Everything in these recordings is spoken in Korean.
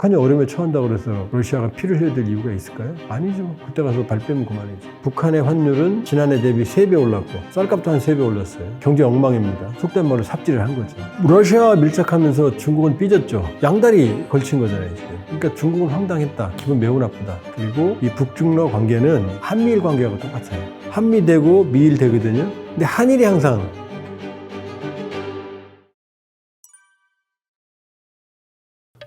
북한이 어려움에 처한다고 그래서 러시아가 피를 흘려야 될 이유가 있을까요? 아니죠. 그때 가서 발 빼면 그만이죠. 북한의 환율은 지난해 대비 3배 올랐고 쌀값도 한 3배 올랐어요. 경제 엉망입니다. 속된 말로 삽질을 한 거죠. 러시아와 밀착하면서 중국은 삐졌죠. 양다리 걸친 거잖아요, 지금. 그러니까 중국은 황당했다. 기분 매우 나쁘다. 그리고 이 북중러 관계는 한미일 관계하고 똑같아요. 한미 되고 미일 되거든요. 근데 한일이 항상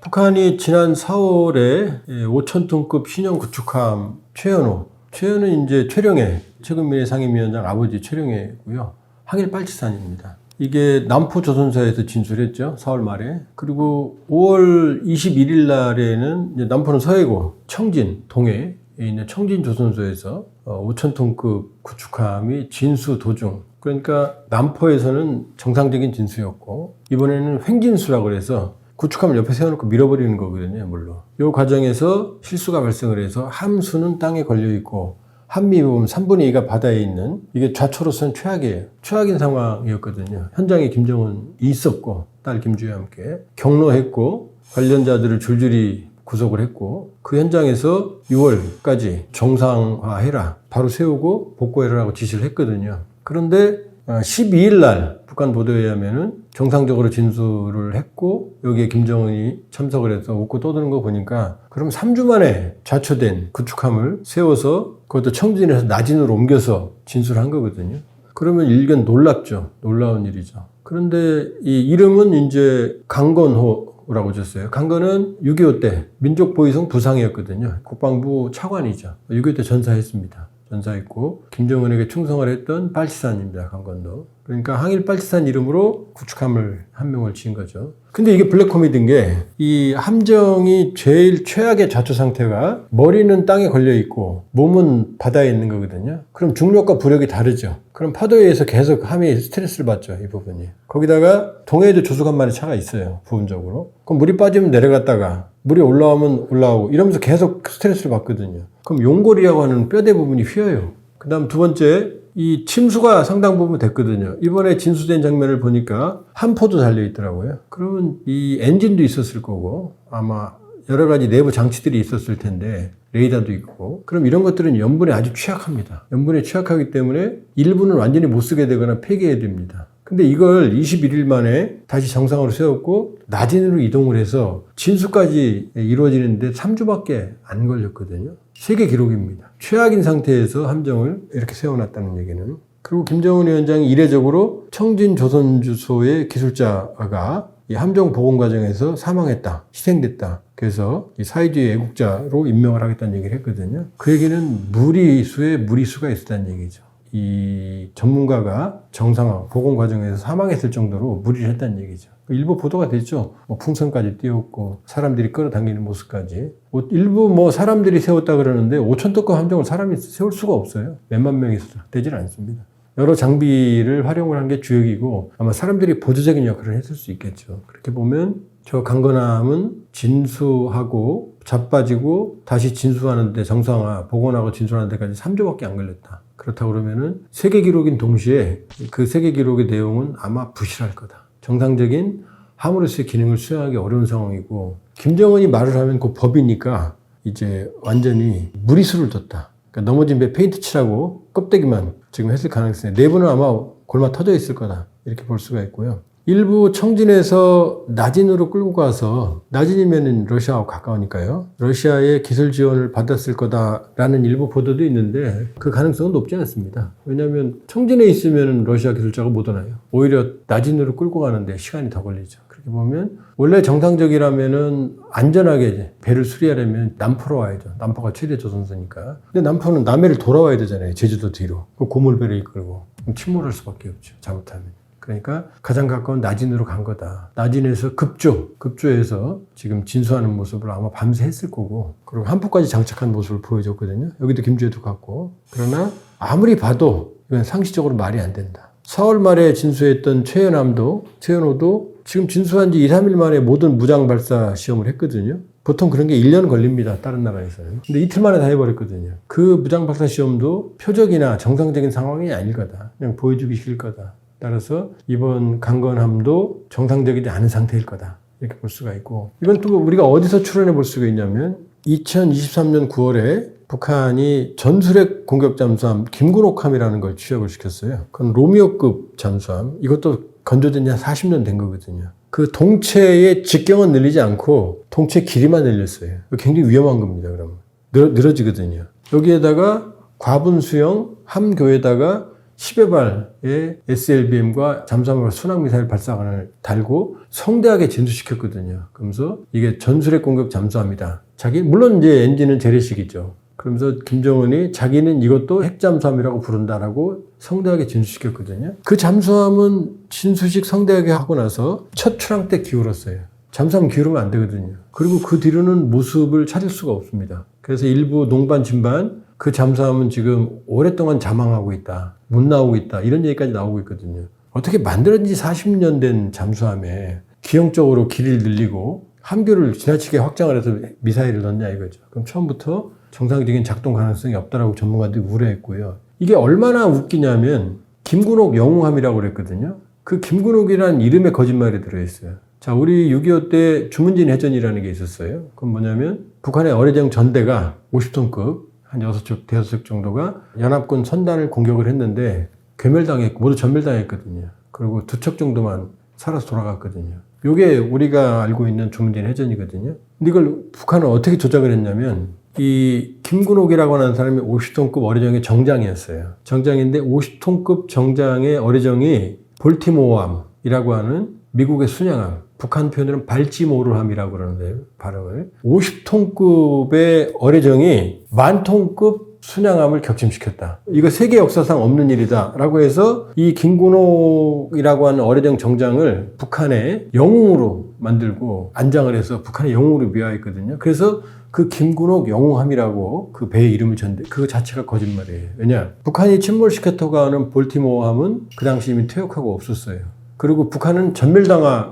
북한이 지난 4월에 5,000톤급 신형 구축함 최연호는 이제 최령해, 최근민의 상임위원장 아버지 최령해고요. 항일 빨치산입니다. 이게 남포조선사에서 진술했죠. 4월 말에. 그리고 5월 21일 날에는 이제 남포는 서해고 청진, 동해에 있는 청진조선소에서 5,000톤급 구축함이 진수 도중, 그러니까 남포에서는 정상적인 진수였고 이번에는 횡진수라고 해서 구축함을 옆에 세워놓고 밀어버리는 거거든요, 물론. 이 과정에서 실수가 발생을 해서 함수는 땅에 걸려있고 한미 부분 3분의 2가 바다에 있는, 이게 좌초로서는 최악이에요. 최악인 상황이었거든요. 현장에 김정은이 있었고 딸 김주희와 함께 경로했고 관련자들을 줄줄이 구속을 했고 그 현장에서 6월까지 정상화해라, 바로 세우고 복구해라라고 지시를 했거든요. 그런데 12일 날 북한 보도에 의하면은 정상적으로 진술을 했고 여기에 김정은이 참석을 해서 웃고 떠드는 거 보니까 그럼 3주 만에 좌초된 구축함을 세워서 그것도 청진에서 나진으로 옮겨서 진술한 거거든요. 그러면 일견 놀랍죠. 놀라운 일이죠. 그런데 이 이름은 이제 강건호라고 줬어요. 강건은 6.25 때 민족보위성 부상이었거든요. 국방부 차관이죠. 6.25 때 전사했습니다. 전사했고 김정은에게 충성을 했던 빨치산입니다. 강건도. 그러니까 항일 빨치산 이름으로 구축함을 한 명을 지은 거죠. 근데 이게 블랙 코미디인 게 이 함정이 제일 최악의 좌초 상태가 머리는 땅에 걸려 있고 몸은 바다에 있는 거거든요. 그럼 중력과 부력이 다르죠. 그럼 파도에 의해서 계속 함이 스트레스를 받죠. 이 부분이. 거기다가 동해에도 조수간만의 차가 있어요. 부분적으로. 그럼 물이 빠지면 내려갔다가 물이 올라오면 올라오고 이러면서 계속 스트레스를 받거든요. 그럼 용골이라고 하는 뼈대 부분이 휘어요. 그 다음 두 번째, 이 침수가 상당 부분 됐거든요. 이번에 진수된 장면을 보니까 함포도 달려있더라고요. 그러면 이 엔진도 있었을 거고 아마 여러 가지 내부 장치들이 있었을 텐데 레이더도 있고, 그럼 이런 것들은 염분에 아주 취약합니다. 염분에 취약하기 때문에 일부는 완전히 못 쓰게 되거나 폐기해야 됩니다. 근데 이걸 21일 만에 다시 정상으로 세웠고 나진으로 이동을 해서 진수까지 이루어지는데 3주밖에 안 걸렸거든요. 세계 기록입니다. 최악인 상태에서 함정을 이렇게 세워놨다는 얘기는. 그리고 김정은 위원장이 이례적으로 청진조선주소의 기술자가 이 함정 복원 과정에서 사망했다, 희생됐다. 그래서 이 사회주의 애국자로 임명을 하겠다는 얘기를 했거든요. 그 얘기는 무리수에 무리수가 있었다는 얘기죠. 이 전문가가 정상화, 복원 과정에서 사망했을 정도로 무리를 했다는 얘기죠. 일부 보도가 됐죠. 풍선까지 띄웠고 사람들이 끌어당기는 모습까지. 일부 사람들이 세웠다 그러는데 5,000톤급 함정을 사람이 세울 수가 없어요. 몇만 명이 되질 않습니다. 여러 장비를 활용을 한 게 주역이고 아마 사람들이 보조적인 역할을 했을 수 있겠죠. 그렇게 보면 저 강건함은 진수하고 자빠지고 다시 진수하는데 정상화, 복원하고 진수하는 데까지 3주밖에 안 걸렸다. 그렇다고 그러면은 세계 기록인 동시에 그 세계 기록의 내용은 아마 부실할 거다. 정상적인 함으로서의 기능을 수행하기 어려운 상황이고, 김정은이 말을 하면 그 법이니까 이제 완전히 무리수를 뒀다. 그러니까 넘어진 배 페인트 칠하고 껍데기만 지금 했을 가능성이, 내부는 아마 골마 터져 있을 거다. 이렇게 볼 수가 있고요. 일부 청진에서 나진으로 끌고 가서, 나진이면 러시아하고 가까우니까요. 러시아의 기술 지원을 받았을 거다라는 일부 보도도 있는데 그 가능성은 높지 않습니다. 왜냐하면 청진에 있으면 러시아 기술자가 못 오나요? 오히려 나진으로 끌고 가는데 시간이 더 걸리죠. 그렇게 보면 원래 정상적이라면은 안전하게 배를 수리하려면 남포로 와야죠. 남포가 최대 조선소니까. 근데 남포는 남해를 돌아와야 되잖아요. 제주도 뒤로. 고물배를 이끌고. 그럼 침몰할 수밖에 없죠. 잘못하면. 그러니까 가장 가까운 나진으로 간 거다. 나진에서 급조해서 지금 진수하는 모습을 아마 밤새 했을 거고, 그리고 한포까지 장착한 모습을 보여줬거든요. 여기도 김주혜도 갔고. 그러나 아무리 봐도 이건 상식적으로 말이 안 된다. 4월 말에 진수했던 최연호도 지금 진수한 지 2, 3일 만에 모든 무장 발사 시험을 했거든요. 보통 그런 게 1년 걸립니다. 다른 나라에서는. 근데 이틀 만에 다 해버렸거든요. 그 무장 발사 시험도 표적이나 정상적인 상황이 아닐 거다. 그냥 보여주기 싫을 거다. 따라서 이번 강건함도 정상적이지 않은 상태일 거다. 이렇게 볼 수가 있고, 이건 또 우리가 어디서 추론해 볼 수가 있냐면 2023년 9월에 북한이 전술핵 공격 잠수함 김군옥함이라는 걸 취역을 시켰어요. 그건 로미오급 잠수함. 이것도 건조된 지 한 40년 된 거거든요. 그 동체의 직경은 늘리지 않고 동체 길이만 늘렸어요. 굉장히 위험한 겁니다. 그러면 늘어지거든요. 여기에다가 과분 수형 함교에다가 10여 발의 SLBM과 잠수함과 순항미사일 발사관을 달고 성대하게 진수시켰거든요. 그러면서 이게 전술핵 공격 잠수함이다. 물론 이제 엔진은 재래식이죠. 그러면서 김정은이 자기는 이것도 핵잠수함이라고 부른다라고 성대하게 진수시켰거든요. 그 잠수함은 진수식 성대하게 하고 나서 첫 출항 때 기울었어요. 잠수함 기울으면 안 되거든요. 그리고 그 뒤로는 모습을 찾을 수가 없습니다. 그래서 일부 농반 진반 그 잠수함은 지금 오랫동안 자망하고 있다. 못 나오고 있다. 이런 얘기까지 나오고 있거든요. 어떻게 만들어진 지 40년 된 잠수함에 기형적으로 길이를 늘리고 함교를 지나치게 확장을 해서 미사일을 넣냐 이거죠. 그럼 처음부터 정상적인 작동 가능성이 없다라고 전문가들이 우려했고요. 이게 얼마나 웃기냐면 김군옥 영웅함이라고 그랬거든요. 그 김군옥이라는 이름에 거짓말이 들어있어요. 자, 우리 6.25 때 주문진 해전이라는 게 있었어요. 그건 뭐냐면 북한의 어뢰정 전대가 50톤급 한 6척, 5척 정도가 연합군 선단을 공격을 했는데 괴멸당했고 모두 전멸당했거든요. 그리고 2척 정도만 살아서 돌아갔거든요. 이게 우리가 알고 있는 주문진 해전이거든요. 근데 이걸 북한은 어떻게 조작을 했냐면 이 김군옥이라고 하는 사람이 50톤급 어뢰정의 정장이었어요. 정장인데 50톤급 정장의 어뢰정이 볼티모어함이라고 하는 미국의 순양함, 북한 표현으로는 발지모르함이라고 그러는데요, 발음을. 50톤급의 어뢰정이 10,000톤급 순양함을 격침시켰다. 이거 세계 역사상 없는 일이다 라고 해서 이 김군옥이라고 하는 어뢰정 정장을 북한의 영웅으로 만들고 안장을 해서 북한의 영웅으로 미화했거든요. 그래서 그 김군옥 영웅함이라고 그 배의 이름을 졌는데 그거 자체가 거짓말이에요. 왜냐? 북한이 침몰시켰다고 하는 볼티모어함은 그 당시 이미 퇴역하고 없었어요. 그리고 북한은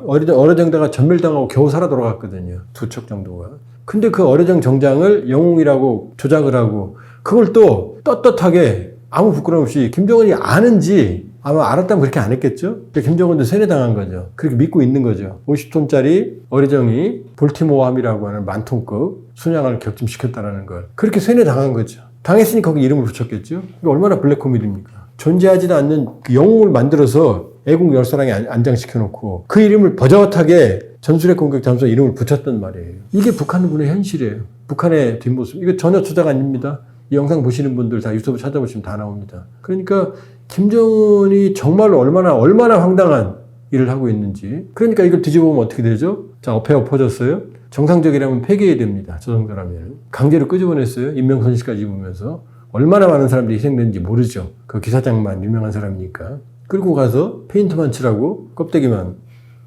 어뢰정대가 전멸당하고 겨우 살아 돌아갔거든요. 2척 정도가. 근데 그 어뢰정 정장을 영웅이라고 조작을 하고 그걸 또 떳떳하게 아무 부끄러움 없이 김정은이 아는지 아마 알았다면 그렇게 안 했겠죠? 김정은도 세뇌당한 거죠. 그렇게 믿고 있는 거죠. 50톤짜리 어뢰정이 볼티모어함이라고 하는 10,000톤급 순양을 격침시켰다는 걸. 그렇게 세뇌당한 거죠. 당했으니 거기 이름을 붙였겠죠? 이게 얼마나 블랙 코미디입니까? 존재하지도 않는 그 영웅을 만들어서 애국 열사랑에 안장시켜놓고 그 이름을 버젓하게 전술핵 공격 잠수함 이름을 붙였단 말이에요. 이게 북한군의 현실이에요. 북한의 뒷모습. 이거 전혀 조작 아닙니다. 이 영상 보시는 분들 다 유튜브 찾아보시면 다 나옵니다. 그러니까 김정은이 정말로 얼마나 황당한 일을 하고 있는지. 그러니까 이걸 뒤집어보면 어떻게 되죠? 자, 어폐 엎어졌어요. 정상적이라면 폐기해야 됩니다. 저 정도라면. 강제로 끄집어냈어요. 인명손실까지 입으면서. 얼마나 많은 사람들이 희생됐는지 모르죠. 그 기사장만 유명한 사람이니까. 끌고 가서 페인트만 칠하고 껍데기만.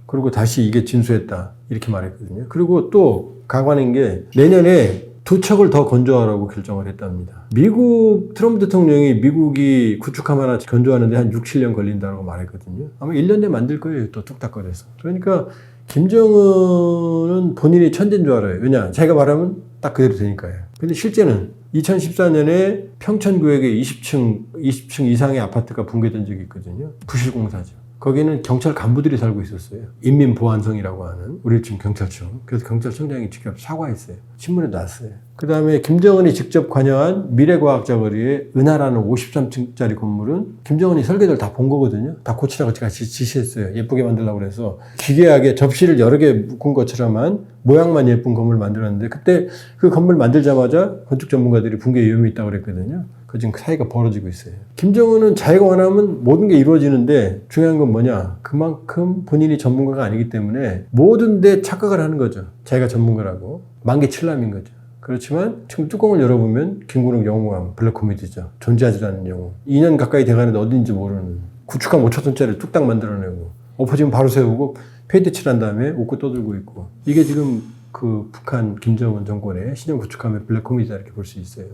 그리고 다시 이게 진수했다. 이렇게 말했거든요. 그리고 또 가관인 게 내년에 2척을 더 건조하라고 결정을 했답니다. 트럼프 대통령이 미국이 구축함 하나 건조하는데 한 6, 7년 걸린다고 말했거든요. 아마 1년 내에 만들 거예요. 또 뚝딱거려서. 그러니까 김정은은 본인이 천재인 줄 알아요. 왜냐? 자기가 말하면 딱 그대로 되니까요. 근데 실제는 2014년에 평천구역에 20층 이상의 아파트가 붕괴된 적이 있거든요. 부실공사죠. 거기는 경찰 간부들이 살고 있었어요. 인민보안성이라고 하는 우리 지금 경찰청. 그래서 경찰청장이 직접 사과했어요. 신문에 났어요. 그 다음에 김정은이 직접 관여한 미래과학자 거리에 은하라는 53층짜리 건물은 김정은이 설계도를 다 본 거거든요. 다 고치라고 같이 지시했어요. 예쁘게 만들려고 그래서 기괴하게 접시를 여러 개 묶은 것처럼만 모양만 예쁜 건물을 만들었는데 그때 그 건물 만들자마자 건축 전문가들이 붕괴 위험이 있다고 그랬거든요. 그 지금 사이가 벌어지고 있어요. 김정은은 자기가 원하면 모든 게 이루어지는데 중요한 건 뭐냐? 그만큼 본인이 전문가가 아니기 때문에 모든 데 착각을 하는 거죠. 자기가 전문가라고. 만개칠남인 거죠. 그렇지만 지금 뚜껑을 열어보면 김군옥 영웅함, 블랙 코미디죠. 존재하지 않는 영웅. 2년 가까이 돼가는데 어딘지 모르는 구축함 5,000톤짜리 뚝딱 만들어내고 엎어지면 바로 세우고 페인트 칠한 다음에 웃고 떠들고 있고 이게 지금 그 북한 김정은 정권의 신형 구축함의 블랙 코미디다 이렇게 볼 수 있어요.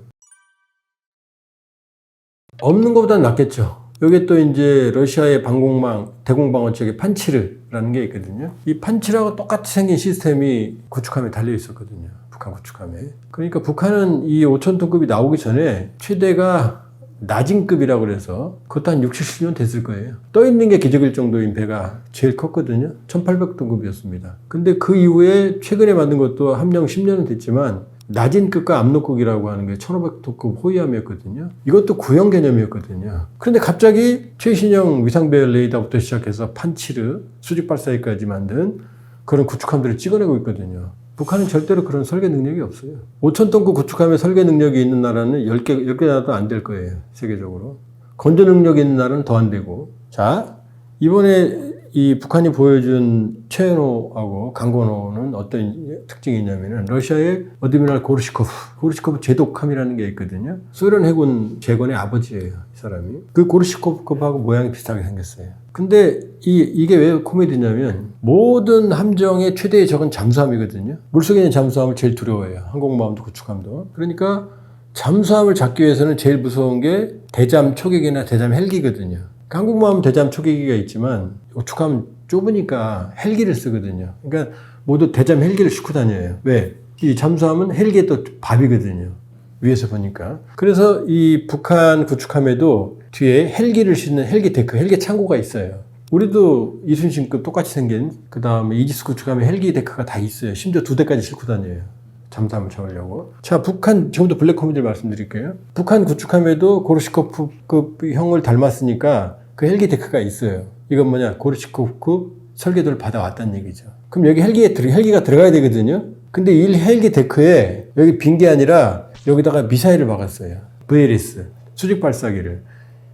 없는 것보다는 낫겠죠. 여기 또 이제 러시아의 방공망, 대공방어 쪽에 판치르라는 게 있거든요. 이 판치르하고 똑같이 생긴 시스템이 구축함에 달려 있었거든요. 북한 구축함에. 그러니까 북한은 이 5,000톤급이 나오기 전에 최대가 낮은 급이라고 그래서 그것도 한 60, 70년 됐을 거예요. 떠 있는 게 기적일 정도인 배가 제일 컸거든요. 1800등급이었습니다. 근데 그 이후에 최근에 만든 것도 함령 10년은 됐지만 낮은 급과 압록급이라고 하는 게 1500톤급 호위함이었거든요. 이것도 구형 개념이었거든요. 그런데 갑자기 최신형 위상배열 레이더부터 시작해서 판치르, 수직발사기까지 만든 그런 구축함들을 찍어내고 있거든요. 북한은 절대로 그런 설계 능력이 없어요. 5,000톤급 구축함의 설계 능력이 있는 나라는 10개 나라도 안 될 거예요. 세계적으로. 건조 능력이 있는 나라는 더 안 되고. 자, 이번에 이 북한이 보여준 최연호하고 강건호는 어떤 특징이 있냐면은 러시아의 어드미랄 고르시코프 제독함이라는 게 있거든요. 소련 해군 재건의 아버지예요, 이 사람이. 그 고르시코프하고 모양이 비슷하게 생겼어요. 근데 이게 왜 코미디냐면 모든 함정의 최대의 적은 잠수함이거든요. 물속에 있는 잠수함을 제일 두려워해요. 항공모함도 구축함도. 그러니까 잠수함을 잡기 위해서는 제일 무서운 게 대잠 초계기나 대잠 헬기거든요. 항공모함 대잠 초계기가 있지만 구축함은 좁으니까 헬기를 쓰거든요. 그러니까 모두 대잠 헬기를 싣고 다녀요. 왜? 이 잠수함은 헬기의 또 밥이거든요. 위에서 보니까. 그래서 이 북한 구축함에도 뒤에 헬기를 싣는 헬기 데크, 헬기 창고가 있어요. 우리도 이순신급 똑같이 생긴 그 다음에 이지스 구축함에 헬기 데크가 다 있어요. 심지어 2대까지 싣고 다녀요. 잠수함을 잡으려고. 자, 북한, 지금부터 블랙 코미디를 말씀드릴게요. 북한 구축함에도 고르시코프급 형을 닮았으니까 그 헬기 데크가 있어요. 이건 뭐냐? 고르시코프급 설계도를 받아왔다는 얘기죠. 그럼 여기 헬기가 들어가야 되거든요. 근데 이 헬기 데크에 여기 빈 게 아니라 여기다가 미사일을 박았어요. VLS, 수직 발사기를.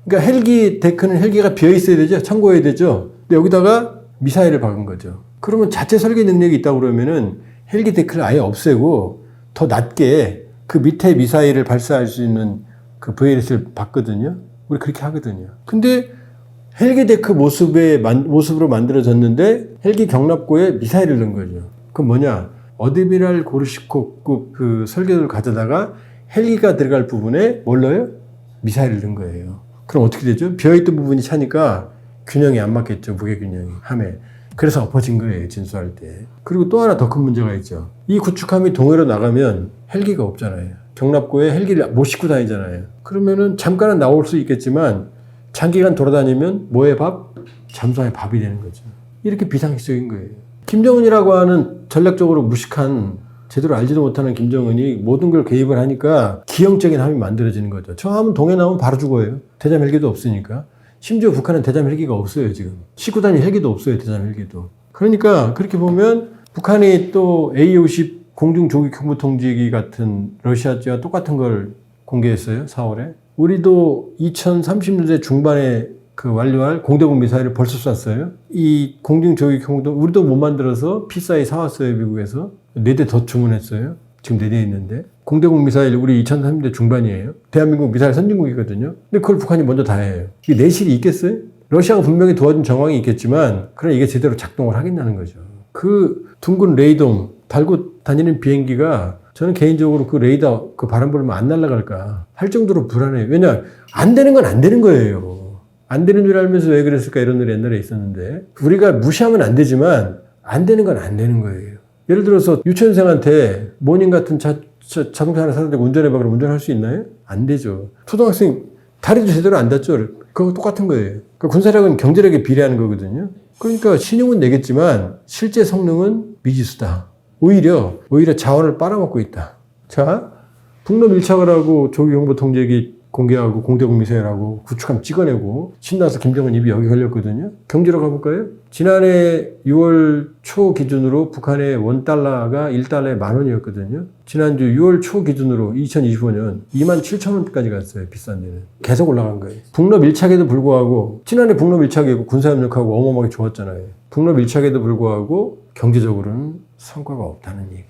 그러니까 헬기 데크는 헬기가 비어 있어야 되죠. 참고해야 되죠. 근데 여기다가 미사일을 박은 거죠. 그러면 자체 설계 능력이 있다고 그러면은 헬기 데크를 아예 없애고 더 낮게 그 밑에 미사일을 발사할 수 있는 그 VLS를 박거든요. 우리 그렇게 하거든요. 근데 헬기 데크 모습으로 만들어졌는데 헬기 경납고에 미사일을 넣은 거죠. 그럼 뭐냐? 어드미랄 고르시코급 그 설계도를 가져다가 헬기가 들어갈 부분에 뭘 넣어요? 미사일을 넣은 거예요. 그럼 어떻게 되죠? 비어있던 부분이 차니까 균형이 안 맞겠죠. 무게 균형이. 함에. 그래서 엎어진 거예요. 진수할 때. 그리고 또 하나 더 큰 문제가 있죠. 이 구축함이 동해로 나가면 헬기가 없잖아요. 경납고에 헬기를 못 싣고 다니잖아요. 그러면은 잠깐은 나올 수 있겠지만 장기간 돌아다니면 뭐의 밥? 잠수함의 밥이 되는 거죠. 이렇게 비상식적인 거예요. 김정은이라고 하는 전략적으로 무식한 제대로 알지도 못하는 김정은이 모든 걸 개입을 하니까 기형적인 함이 만들어지는 거죠. 저 함은 동해 나오면 바로 죽어요. 대잠 헬기도 없으니까. 심지어 북한은 대잠 헬기가 없어요, 지금. 싣고 다니는 헬기도 없어요, 대잠 헬기도. 그러니까 그렇게 보면 북한이 또 A-50 공중조기경보통제기 같은 러시아제와 똑같은 걸 공개했어요, 4월에. 우리도 2030년대 중반에 그 완료할 공대공 미사일을 벌써 쐈어요. 이 공중조기경보통 우리도 못 만들어서 P4에 사왔어요, 미국에서. 4대 더 주문했어요. 지금 4대 있는데. 공대공 미사일 우리 2030년대 중반이에요. 대한민국 미사일 선진국이거든요. 근데 그걸 북한이 먼저 다 해요. 이게 내실이 있겠어요? 러시아가 분명히 도와준 정황이 있겠지만 그러나 이게 제대로 작동을 하겠다는 거죠. 그 둥근 레이돔 달고 다니는 비행기가 저는 개인적으로 그 레이더 그 바람 불면 안 날아갈까 할 정도로 불안해요. 왜냐 안 되는 건 안 되는 거예요. 안 되는 줄 알면서 왜 그랬을까 이런 노래 옛날에 있었는데 우리가 무시하면 안 되지만 안 되는 건 안 되는 거예요. 예를 들어서 유치원생한테 모닝 같은 자동차 하나 사다 대고 운전해봐 그러면 운전할 수 있나요? 안 되죠. 초등학생 다리도 제대로 안 닿죠. 그거 똑같은 거예요. 그러니까 군사력은 경제력에 비례하는 거거든요. 그러니까 신용은 내겠지만 실제 성능은 미지수다. 오히려 자원을 빨아먹고 있다. 자, 북러 밀착을 하고 조기경보통제기 공개하고 공대공 미사일하고 구축함 찍어내고 신나서 김정은 입이 여기 걸렸거든요. 경제로 가볼까요? 지난해 6월 초 기준으로 북한의 $1가 1달러에 10,000원이었거든요. 지난주 6월 초 기준으로 2025년 27,000원까지 갔어요. 비싼 데는. 계속 올라간 거예요. 북러 밀착에도 불구하고 지난해 북러 밀착이고 군사협력하고 어마어마하게 좋았잖아요. 북러 밀착에도 불구하고 경제적으로는 성과가 없다는 얘기예요.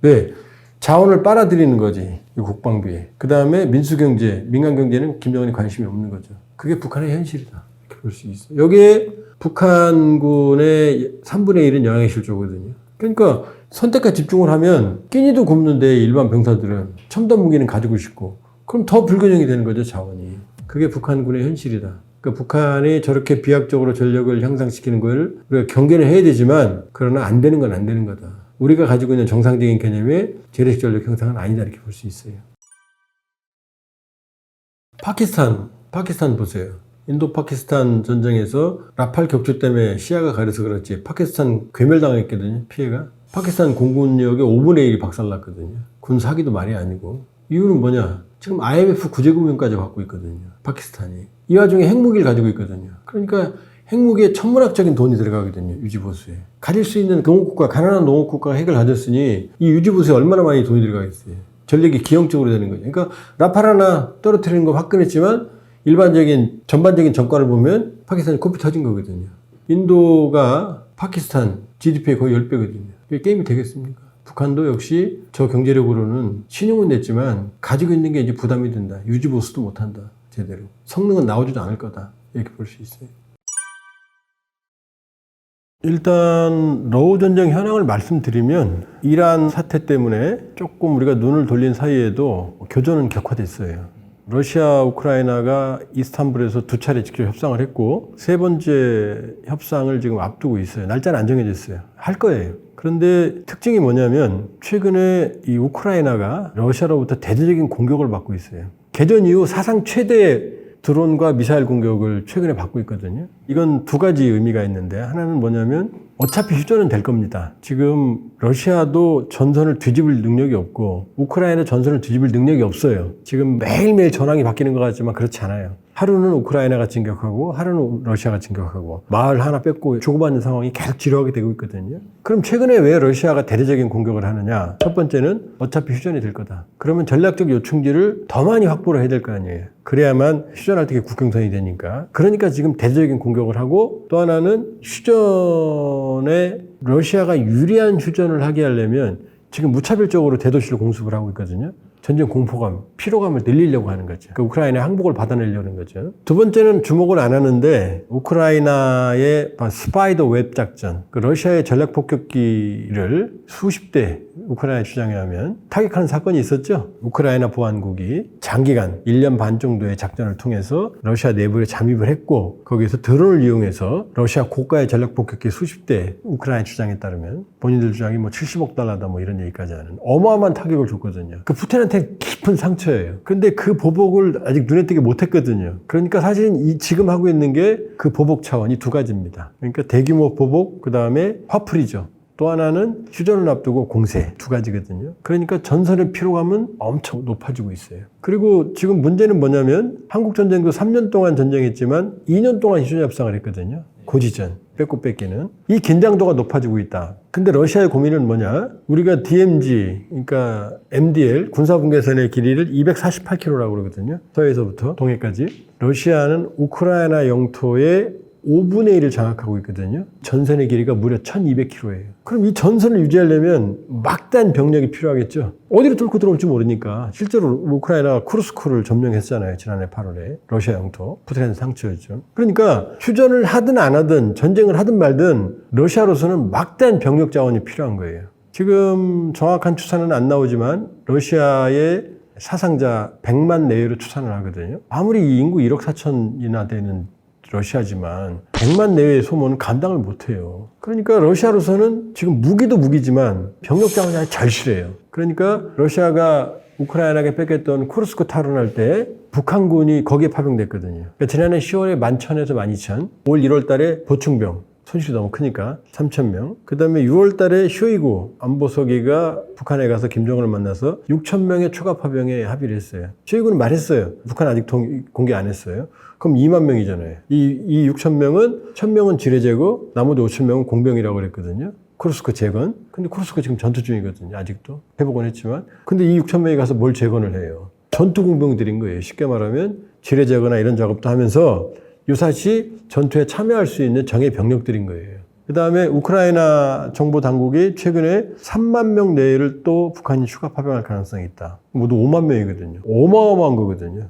왜? 자원을 빨아들이는 거지. 이 국방비에. 그 다음에 민수경제, 민간경제는 김정은이 관심이 없는 거죠. 그게 북한의 현실이다. 이렇게 볼 수 있어요. 여기에 북한군의 3분의 1은 영양의 실조거든요. 그러니까 선택과 집중을 하면 끼니도 굶는데 일반 병사들은 첨단 무기는 가지고 싶고 그럼 더 불균형이 되는 거죠, 자원이. 그게 북한군의 현실이다. 그러니까 북한이 저렇게 비약적으로 전력을 향상시키는 걸 우리가 경계를 해야 되지만 그러나 안 되는 건 안 되는 거다. 우리가 가지고 있는 정상적인 개념의 재래식 전력 형상은 아니다 이렇게 볼 수 있어요. 파키스탄 보세요. 인도 파키스탄 전쟁에서 라팔 격추 때문에 시야가 가려서 그렇지 파키스탄 괴멸당했거든요. 피해가. 파키스탄 공군력의 5분의 1이 박살났거든요. 군 사기도 말이 아니고. 이유는 뭐냐? 지금 IMF 구제금융까지 받고 있거든요. 파키스탄이. 이 와중에 핵무기를 가지고 있거든요. 그러니까 핵무기에 천문학적인 돈이 들어가거든요. 유지보수에. 가질 수 있는 농업국가, 가난한 농업국가가 핵을 가졌으니 이 유지보수에 얼마나 많이 돈이 들어가겠어요. 전력이 기형적으로 되는 거죠. 그러니까 라팔 하나 떨어뜨리는 거 화끈했지만 전반적인 정과를 보면 파키스탄이 코피 터진 거거든요. 인도가 파키스탄 GDP의 거의 10배거든요. 이게 게임이 되겠습니까? 북한도 역시 저 경제력으로는 신용은 냈지만 가지고 있는 게 이제 부담이 된다. 유지보수도 못한다. 제대로. 성능은 나오지도 않을 거다. 이렇게 볼 수 있어요. 일단 러우 전쟁 현황을 말씀드리면 이란 사태 때문에 조금 우리가 눈을 돌린 사이에도 교전은 격화됐어요. 러시아, 우크라이나가 이스탄불에서 2차례 직접 협상을 했고 3번째 협상을 지금 앞두고 있어요. 날짜는 안 정해졌어요. 할 거예요. 그런데 특징이 뭐냐면 최근에 이 우크라이나가 러시아로부터 대대적인 공격을 받고 있어요. 개전 이후 사상 최대 드론과 미사일 공격을 최근에 받고 있거든요. 이건 두 가지 의미가 있는데 하나는 뭐냐면 어차피 휴전은 될 겁니다. 지금 러시아도 전선을 뒤집을 능력이 없고 우크라이나 전선을 뒤집을 능력이 없어요. 지금 매일매일 전황이 바뀌는 것 같지만 그렇지 않아요. 하루는 우크라이나가 진격하고 하루는 러시아가 진격하고 마을 하나 뺏고 주고받는 상황이 계속 지루하게 되고 있거든요. 그럼 최근에 왜 러시아가 대대적인 공격을 하느냐? 첫 번째는 어차피 휴전이 될 거다. 그러면 전략적 요충지를 더 많이 확보를 해야 될 거 아니에요. 그래야만 휴전할 때 국경선이 되니까. 그러니까 지금 대대적인 공격을 하고 또 하나는 휴전에 러시아가 유리한 휴전을 하게 하려면 지금 무차별적으로 대도시를 공습을 하고 있거든요. 전쟁 공포감, 피로감을 늘리려고 하는 거죠. 그러니까 우크라이나의 항복을 받아내려는 거죠. 두 번째는 주목을 안 하는데 우크라이나의 스파이더 웹 작전, 러시아의 전략 폭격기를 수십 대 우크라이나에 주장해 하면 타격하는 사건이 있었죠. 우크라이나 보안국이 장기간 1년 반 정도의 작전을 통해서 러시아 내부에 잠입을 했고 거기에서 드론을 이용해서 러시아 고가의 전략 폭격기 수십 대 우크라이나 주장에 따르면 본인들 주장이 뭐 70억 달러다 뭐 이런 얘기까지 하는 어마어마한 타격을 줬거든요. 그 푸틴한테 깊은 상처예요. 근데 그 보복을 아직 눈에 띄게 못했거든요. 그러니까 사실은 지금 하고 있는 게 그 보복 차원이 두 가지입니다. 그러니까 대규모 보복, 그 다음에 화풀이죠. 또 하나는 휴전을 앞두고 공세, 두 가지거든요. 그러니까 전선의 피로감은 엄청 높아지고 있어요. 그리고 지금 문제는 뭐냐면 한국전쟁도 3년 동안 전쟁했지만 2년 동안 휴전협상을 했거든요. 고지전, 뺏고 뺏기는. 이 긴장도가 높아지고 있다. 근데 러시아의 고민은 뭐냐? 우리가 DMZ, 그러니까 MDL, 군사분계선의 길이를 248km라고 그러거든요. 서해에서부터 동해까지. 러시아는 우크라이나 영토의 5분의 1을 장악하고 있거든요. 전선의 길이가 무려 1200km예요. 그럼 이 전선을 유지하려면 막대한 병력이 필요하겠죠. 어디로 뚫고 들어올지 모르니까. 실제로 우크라이나가 쿠르스크를 점령했잖아요. 지난해 8월에. 러시아 영토. 푸틴한테 상처였죠. 그러니까 휴전을 하든 안 하든 전쟁을 하든 말든 러시아로서는 막대한 병력 자원이 필요한 거예요. 지금 정확한 추산은 안 나오지만 러시아의 사상자 100만 내외로 추산을 하거든요. 아무리 이 인구 1억 4천이나 되는 러시아지만 100만 내외의 소모는 감당을 못해요. 그러니까 러시아로서는 지금 무기도 무기지만 병력 자원이 아주 절실해요. 그러니까 러시아가 우크라이나에게 뺏겼던 쿠르스크 탈환할 때 북한군이 거기에 파병됐거든요. 그러니까 지난해 10월에 11,000에서 12,000, 올 1월 달에 보충병, 손실이 너무 크니까 3,000명. 그 다음에 6월 달에 쇼이구 안보서기가 북한에 가서 김정은을 만나서 6,000명의 추가 파병에 합의를 했어요. 쇼이구는 말했어요. 북한 아직 공개 안 했어요. 그럼 2만 명이잖아요. 이 6,000명은 1,000명은 지뢰 제거, 나머지 5,000명은 공병이라고 그랬거든요. 쿠르스크 재건. 근데 쿠르스크 지금 전투 중이거든요. 아직도. 회복은 했지만. 근데 이 6,000명이 가서 뭘 재건을 해요? 전투 공병들인 거예요. 쉽게 말하면 지뢰 제거나 이런 작업도 하면서 유사시 전투에 참여할 수 있는 정예 병력들인 거예요. 그 다음에 우크라이나 정보 당국이 최근에 3만 명 내외를 또 북한이 추가 파병할 가능성이 있다. 모두 5만 명이거든요. 어마어마한 거거든요.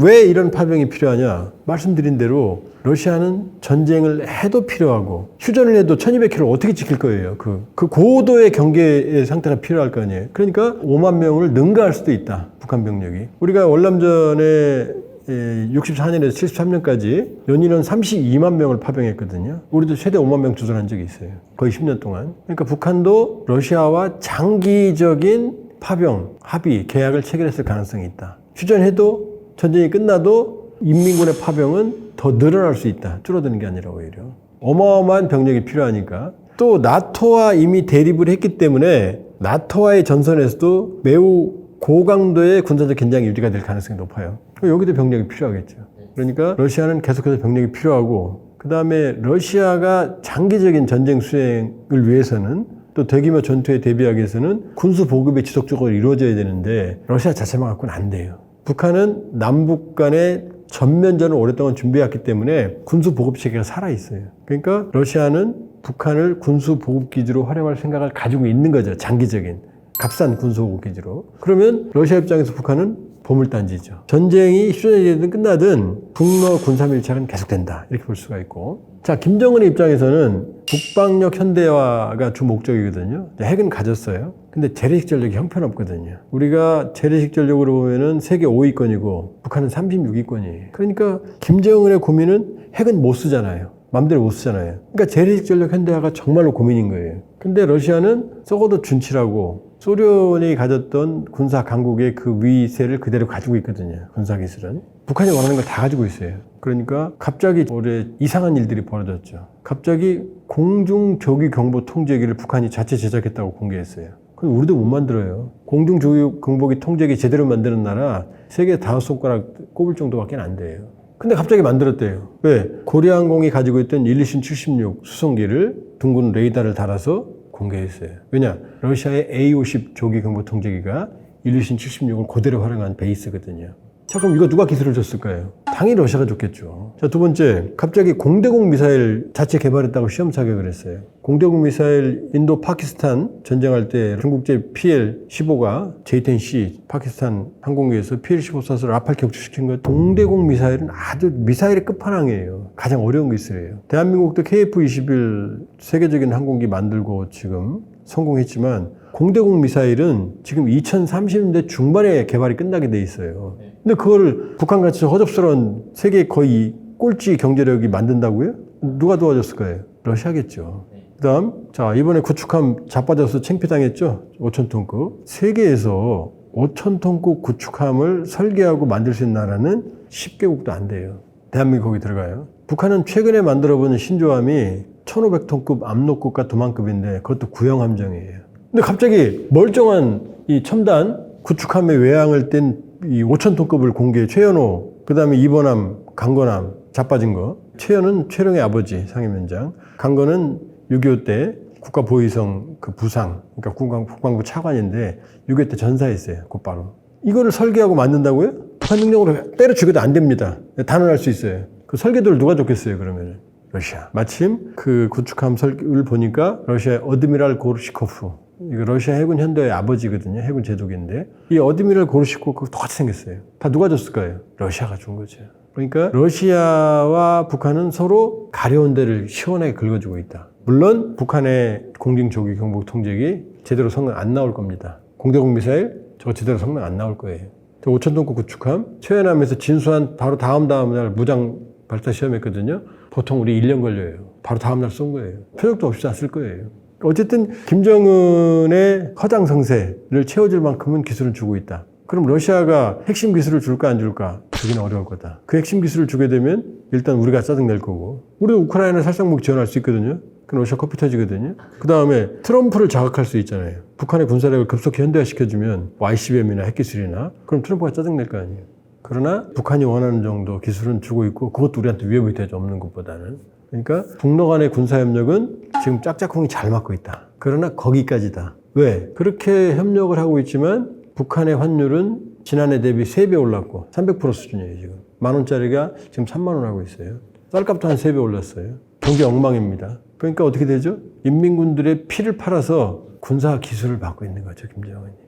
왜 이런 파병이 필요하냐? 말씀드린 대로 러시아는 전쟁을 해도 필요하고 휴전을 해도 1200km 어떻게 지킬 거예요? 그 고도의 경계의 상태가 필요할 거 아니에요. 그러니까 5만 명을 능가할 수도 있다. 북한 병력이. 우리가 월남전에 64년에서 73년까지 연인은 32만 명을 파병했거든요. 우리도 최대 5만 명 주둔한 적이 있어요. 거의 10년 동안. 그러니까 북한도 러시아와 장기적인 파병, 합의, 계약을 체결했을 가능성이 있다. 휴전해도 전쟁이 끝나도 인민군의 파병은 더 늘어날 수 있다. 줄어드는 게 아니라 오히려. 어마어마한 병력이 필요하니까. 또 나토와 이미 대립을 했기 때문에 나토와의 전선에서도 매우 고강도의 군사적 긴장이 유지가 될 가능성이 높아요. 여기도 병력이 필요하겠죠. 그러니까 러시아는 계속해서 병력이 필요하고, 그 다음에 러시아가 장기적인 전쟁 수행을 위해서는, 또 대규모 전투에 대비하기 위해서는 군수 보급이 지속적으로 이루어져야 되는데 러시아 자체만 갖고는 안 돼요. 북한은 남북 간의 전면전을 오랫동안 준비했기 때문에 군수 보급 체계가 살아있어요. 그러니까 러시아는 북한을 군수 보급 기지로 활용할 생각을 가지고 있는 거죠. 장기적인 값싼 군수 보급 기지로. 그러면 러시아 입장에서 북한은 보물단지죠. 전쟁이 휴전이 되든 끝나든 북러 군사밀착은 계속된다. 이렇게 볼 수가 있고. 자, 김정은의 입장에서는 북방력 현대화가 주 목적이거든요. 핵은 가졌어요. 근데 재래식 전력이 형편없거든요. 우리가 재래식 전력으로 보면은 세계 5위권이고 북한은 36위권이에요. 그러니까 김정은의 고민은 핵은 못 쓰잖아요. 맘대로 못 쓰잖아요. 그러니까 재래식 전력 현대화가 정말로 고민인 거예요. 근데 러시아는 썩어도 준치라고 소련이 가졌던 군사 강국의 그 위세를 그대로 가지고 있거든요. 군사기술은. 북한이 원하는 걸 다 가지고 있어요. 그러니까 갑자기 올해 이상한 일들이 벌어졌죠. 갑자기 공중조기경보 통제기를 북한이 자체 제작했다고 공개했어요. 그럼 우리도 못 만들어요. 공중조기경보기 통제기 제대로 만드는 나라 세계 5손가락 꼽을 정도밖에 안 돼요. 근데 갑자기 만들었대요. 왜? 고려항공이 가지고 있던 일리신 76 수송기를 둥근 레이더를 달아서 공개했어요. 왜냐? 러시아의 A-50 조기경보 통제기가 일리신 76을 그대로 활용한 베이스거든요. 자, 그럼 이거 누가 기술을 줬을까요? 당연히 러시아가 줬겠죠. 자, 두 번째, 갑자기 공대공 미사일 자체 개발했다고 시험 사격을 했어요. 공대공 미사일 인도 파키스탄 전쟁할 때 중국제 PL-15가 J-10C 파키스탄 항공기에서 PL-15 쏴서 라팔 격추시킨 거. 공대공 미사일은 아주 미사일의 끝판왕이에요. 가장 어려운 기술이에요. 대한민국도 KF-21 세계적인 항공기 만들고 지금 성공했지만 공대공 미사일은 지금 2030년대 중반에 개발이 끝나게 돼 있어요. 근데 그거를 북한같이 허접스러운 세계 거의 꼴찌 경제력이 만든다고요? 누가 도와줬을 거예요? 러시아겠죠. 그 다음, 자, 이번에 구축함 자빠져서 창피당했죠? 5,000톤급. 세계에서 5,000톤급 구축함을 설계하고 만들 수 있는 나라는 10개국도 안 돼요. 대한민국 거기 들어가요. 북한은 최근에 만들어본 신조함이 1,500톤급 압록급과 도만급인데 그것도 구형 함정이에요. 근데 갑자기 멀쩡한 이 첨단 구축함의 외항을 뗀 이 5,000톤급을 공개해. 최연호, 그 다음에 이번함, 강건함, 자빠진 거. 최연은 최룡의 아버지 상임위원장, 강건은 6.25 때 국가보위성 그 부상, 그러니까 국방부 차관인데 6.25 때 전사했어요. 곧바로. 이거를 설계하고 만든다고요? 북한 능력으로 때려 죽여도 안 됩니다. 단언할 수 있어요. 그 설계도를 누가 줬겠어요, 그러면? 러시아. 마침 그 구축함 설계를 보니까 러시아의 어드미랄 고르시코프. 이거 러시아 해군 현대의 아버지거든요. 해군 제독인데. 이 어드미랄 고르시코프가 똑같이 생겼어요. 다 누가 줬을까요? 러시아가 준 거죠. 그러니까 러시아와 북한은 서로 가려운 데를 시원하게 긁어주고 있다. 물론 북한의 공중조기 경보 통제기 제대로 성능 안 나올 겁니다. 공대공 미사일 저거 제대로 성능 안 나올 거예요. 5,000톤급 구축함 최연함에서 진수한 바로 다음 날 무장 발사 시험했거든요. 보통 우리 1년 걸려요. 바로 다음 날 쏜 거예요. 표적도 없이 쐈을 거예요. 어쨌든 김정은의 허장성세를 채워줄 만큼은 기술은 주고 있다. 그럼 러시아가 핵심 기술을 줄까 안 줄까? 주기는 어려울 거다. 그 핵심 기술을 주게 되면 일단 우리가 짜증낼 거고, 우리도 우크라이나 살상무기 지원할 수 있거든요. 그럼 러시아 커피 터지거든요. 그 다음에 트럼프를 자극할 수 있잖아요. 북한의 군사력을 급속히 현대화시켜주면 ICBM이나 핵기술이나, 그럼 트럼프가 짜증낼 거 아니에요. 그러나 북한이 원하는 정도 기술은 주고 있고 그것도 우리한테 위협이 되지 없는 것보다는. 그러니까 북러 간의 군사협력은 지금 짝짝꿍이 잘 맞고 있다. 그러나 거기까지다. 왜? 그렇게 협력을 하고 있지만 북한의 환율은 지난해 대비 3배 올랐고 300% 수준이에요. 지금 10,000원짜리가 지금 30,000원 하고 있어요. 쌀값도 한 3배 올랐어요. 경제 엉망입니다. 그러니까 어떻게 되죠? 인민군들의 피를 팔아서 군사 기술을 받고 있는 거죠, 김정은이.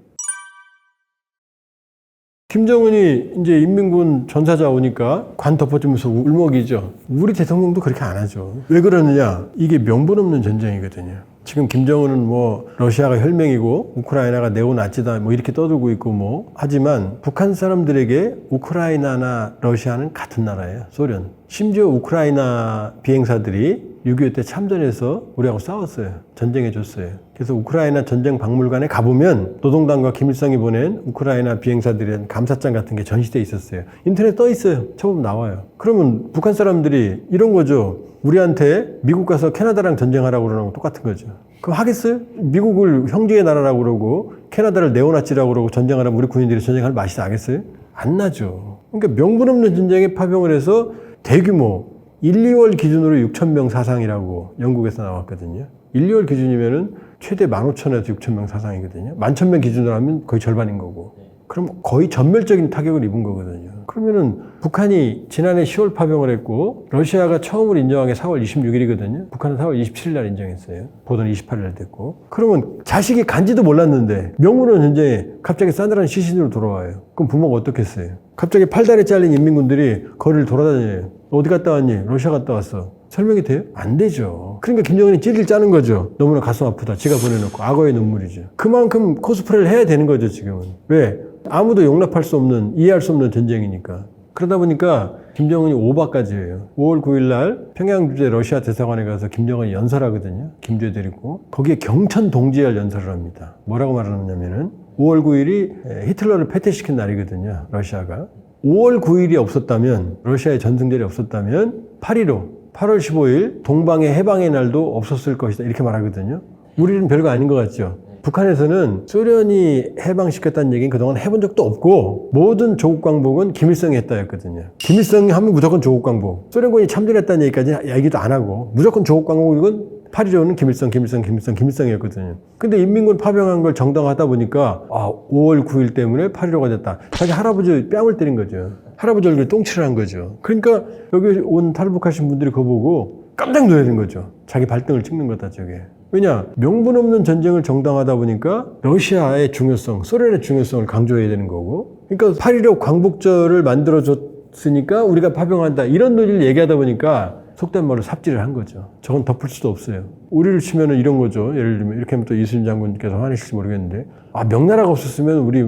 김정은이 이제 인민군 전사자 오니까 관 덮어주면서 울먹이죠. 우리 대통령도 그렇게 안 하죠. 왜 그러느냐? 이게 명분 없는 전쟁이거든요. 지금 김정은은 뭐 러시아가 혈맹이고 우크라이나가 네오나치다 뭐 이렇게 떠들고 있고 뭐 하지만 북한 사람들에게 우크라이나나 러시아는 같은 나라예요. 소련. 심지어 우크라이나 비행사들이 6.25 때 참전해서 우리하고 싸웠어요. 전쟁해줬어요. 그래서 우크라이나 전쟁 박물관에 가보면 노동당과 김일성이 보낸 우크라이나 비행사들에 대한 감사장 같은 게 전시돼 있었어요. 인터넷 떠 있어요. 쳐보면 나와요. 그러면 북한 사람들이 이런 거죠. 우리한테 미국 가서 캐나다랑 전쟁하라고 그러는 거 똑같은 거죠. 그럼 하겠어요? 미국을 형제의 나라라고 그러고 캐나다를 네오나치라고 그러고 전쟁하라면 우리 군인들이 전쟁할 맛이 나겠어요? 안 나죠. 그러니까 명분 없는 전쟁에 파병을 해서 대규모 1, 2월 기준으로 6,000명 사상이라고 영국에서 나왔거든요. 1, 2월 기준이면은 최대 15,000에서 6,000명 사상이거든요. 11,000명 기준으로 하면 거의 절반인 거고. 그럼 거의 전멸적인 타격을 입은 거거든요. 그러면은 북한이 지난해 10월 파병을 했고 러시아가 처음으로 인정한 게 4월 26일이거든요. 북한은 4월 27일 날 인정했어요. 보도는 28일 날 됐고. 그러면 자식이 간지도 몰랐는데 명분은 전쟁에 갑자기 싸늘한 시신으로 돌아와요. 그럼 부모가 어떻겠어요? 갑자기 팔다리 잘린 인민군들이 거리를 돌아다녀요. 어디 갔다 왔니? 러시아 갔다 왔어. 설명이 돼요? 안 되죠. 그러니까 김정은이 찌를 짜는 거죠. 너무나 가슴 아프다. 지가 보내놓고 악어의 눈물이죠. 그만큼 코스프레를 해야 되는 거죠, 지금은. 왜? 아무도 용납할 수 없는, 이해할 수 없는 전쟁이니까. 그러다 보니까 김정은이 오바까지 해요. 5월 9일 날 평양 주재 러시아 대사관에 가서 김정은이 연설하거든요. 김주에 데리고. 거기에 경천 동지할 연설을 합니다. 뭐라고 말하냐면은 5월 9일이 히틀러를 패퇴시킨 날이거든요. 러시아가. 5월 9일이 없었다면, 러시아의 전승절이 없었다면 8.15, 8월 15일 동방의 해방의 날도 없었을 것이다. 이렇게 말하거든요. 우리는 별거 아닌 것 같죠. 북한에서는 소련이 해방시켰다는 얘기는 그동안 해본 적도 없고 모든 조국 광복은 김일성이 했다였거든요. 김일성이 하면 무조건 조국 광복. 소련군이 참전했다는 얘기까지 얘기도 안 하고 무조건 조국 광복은 8.15는 김일성이었거든요. 근데 인민군 파병한 걸 정당화하다 보니까 5월 9일 때문에 8.15가 됐다. 자기 할아버지 뺨을 때린 거죠. 할아버지 얼굴에 똥칠을 한 거죠. 그러니까 여기 온 탈북하신 분들이 그거 보고 깜짝 놀라는 거죠. 자기 발등을 찍는 거다 저게. 왜냐? 명분 없는 전쟁을 정당하다 보니까 러시아의 중요성, 소련의 중요성을 강조해야 되는 거고, 그러니까 8.15 광복절을 만들어줬으니까 우리가 파병한다 이런 논리를 얘기하다 보니까 속된 말로 삽질을 한 거죠. 저건 덮을 수도 없어요. 우리를 치면은 이런 거죠. 예를 들면 이렇게 하면 또 이순신 장군께서 화내실지 모르겠는데 명나라가 없었으면 우리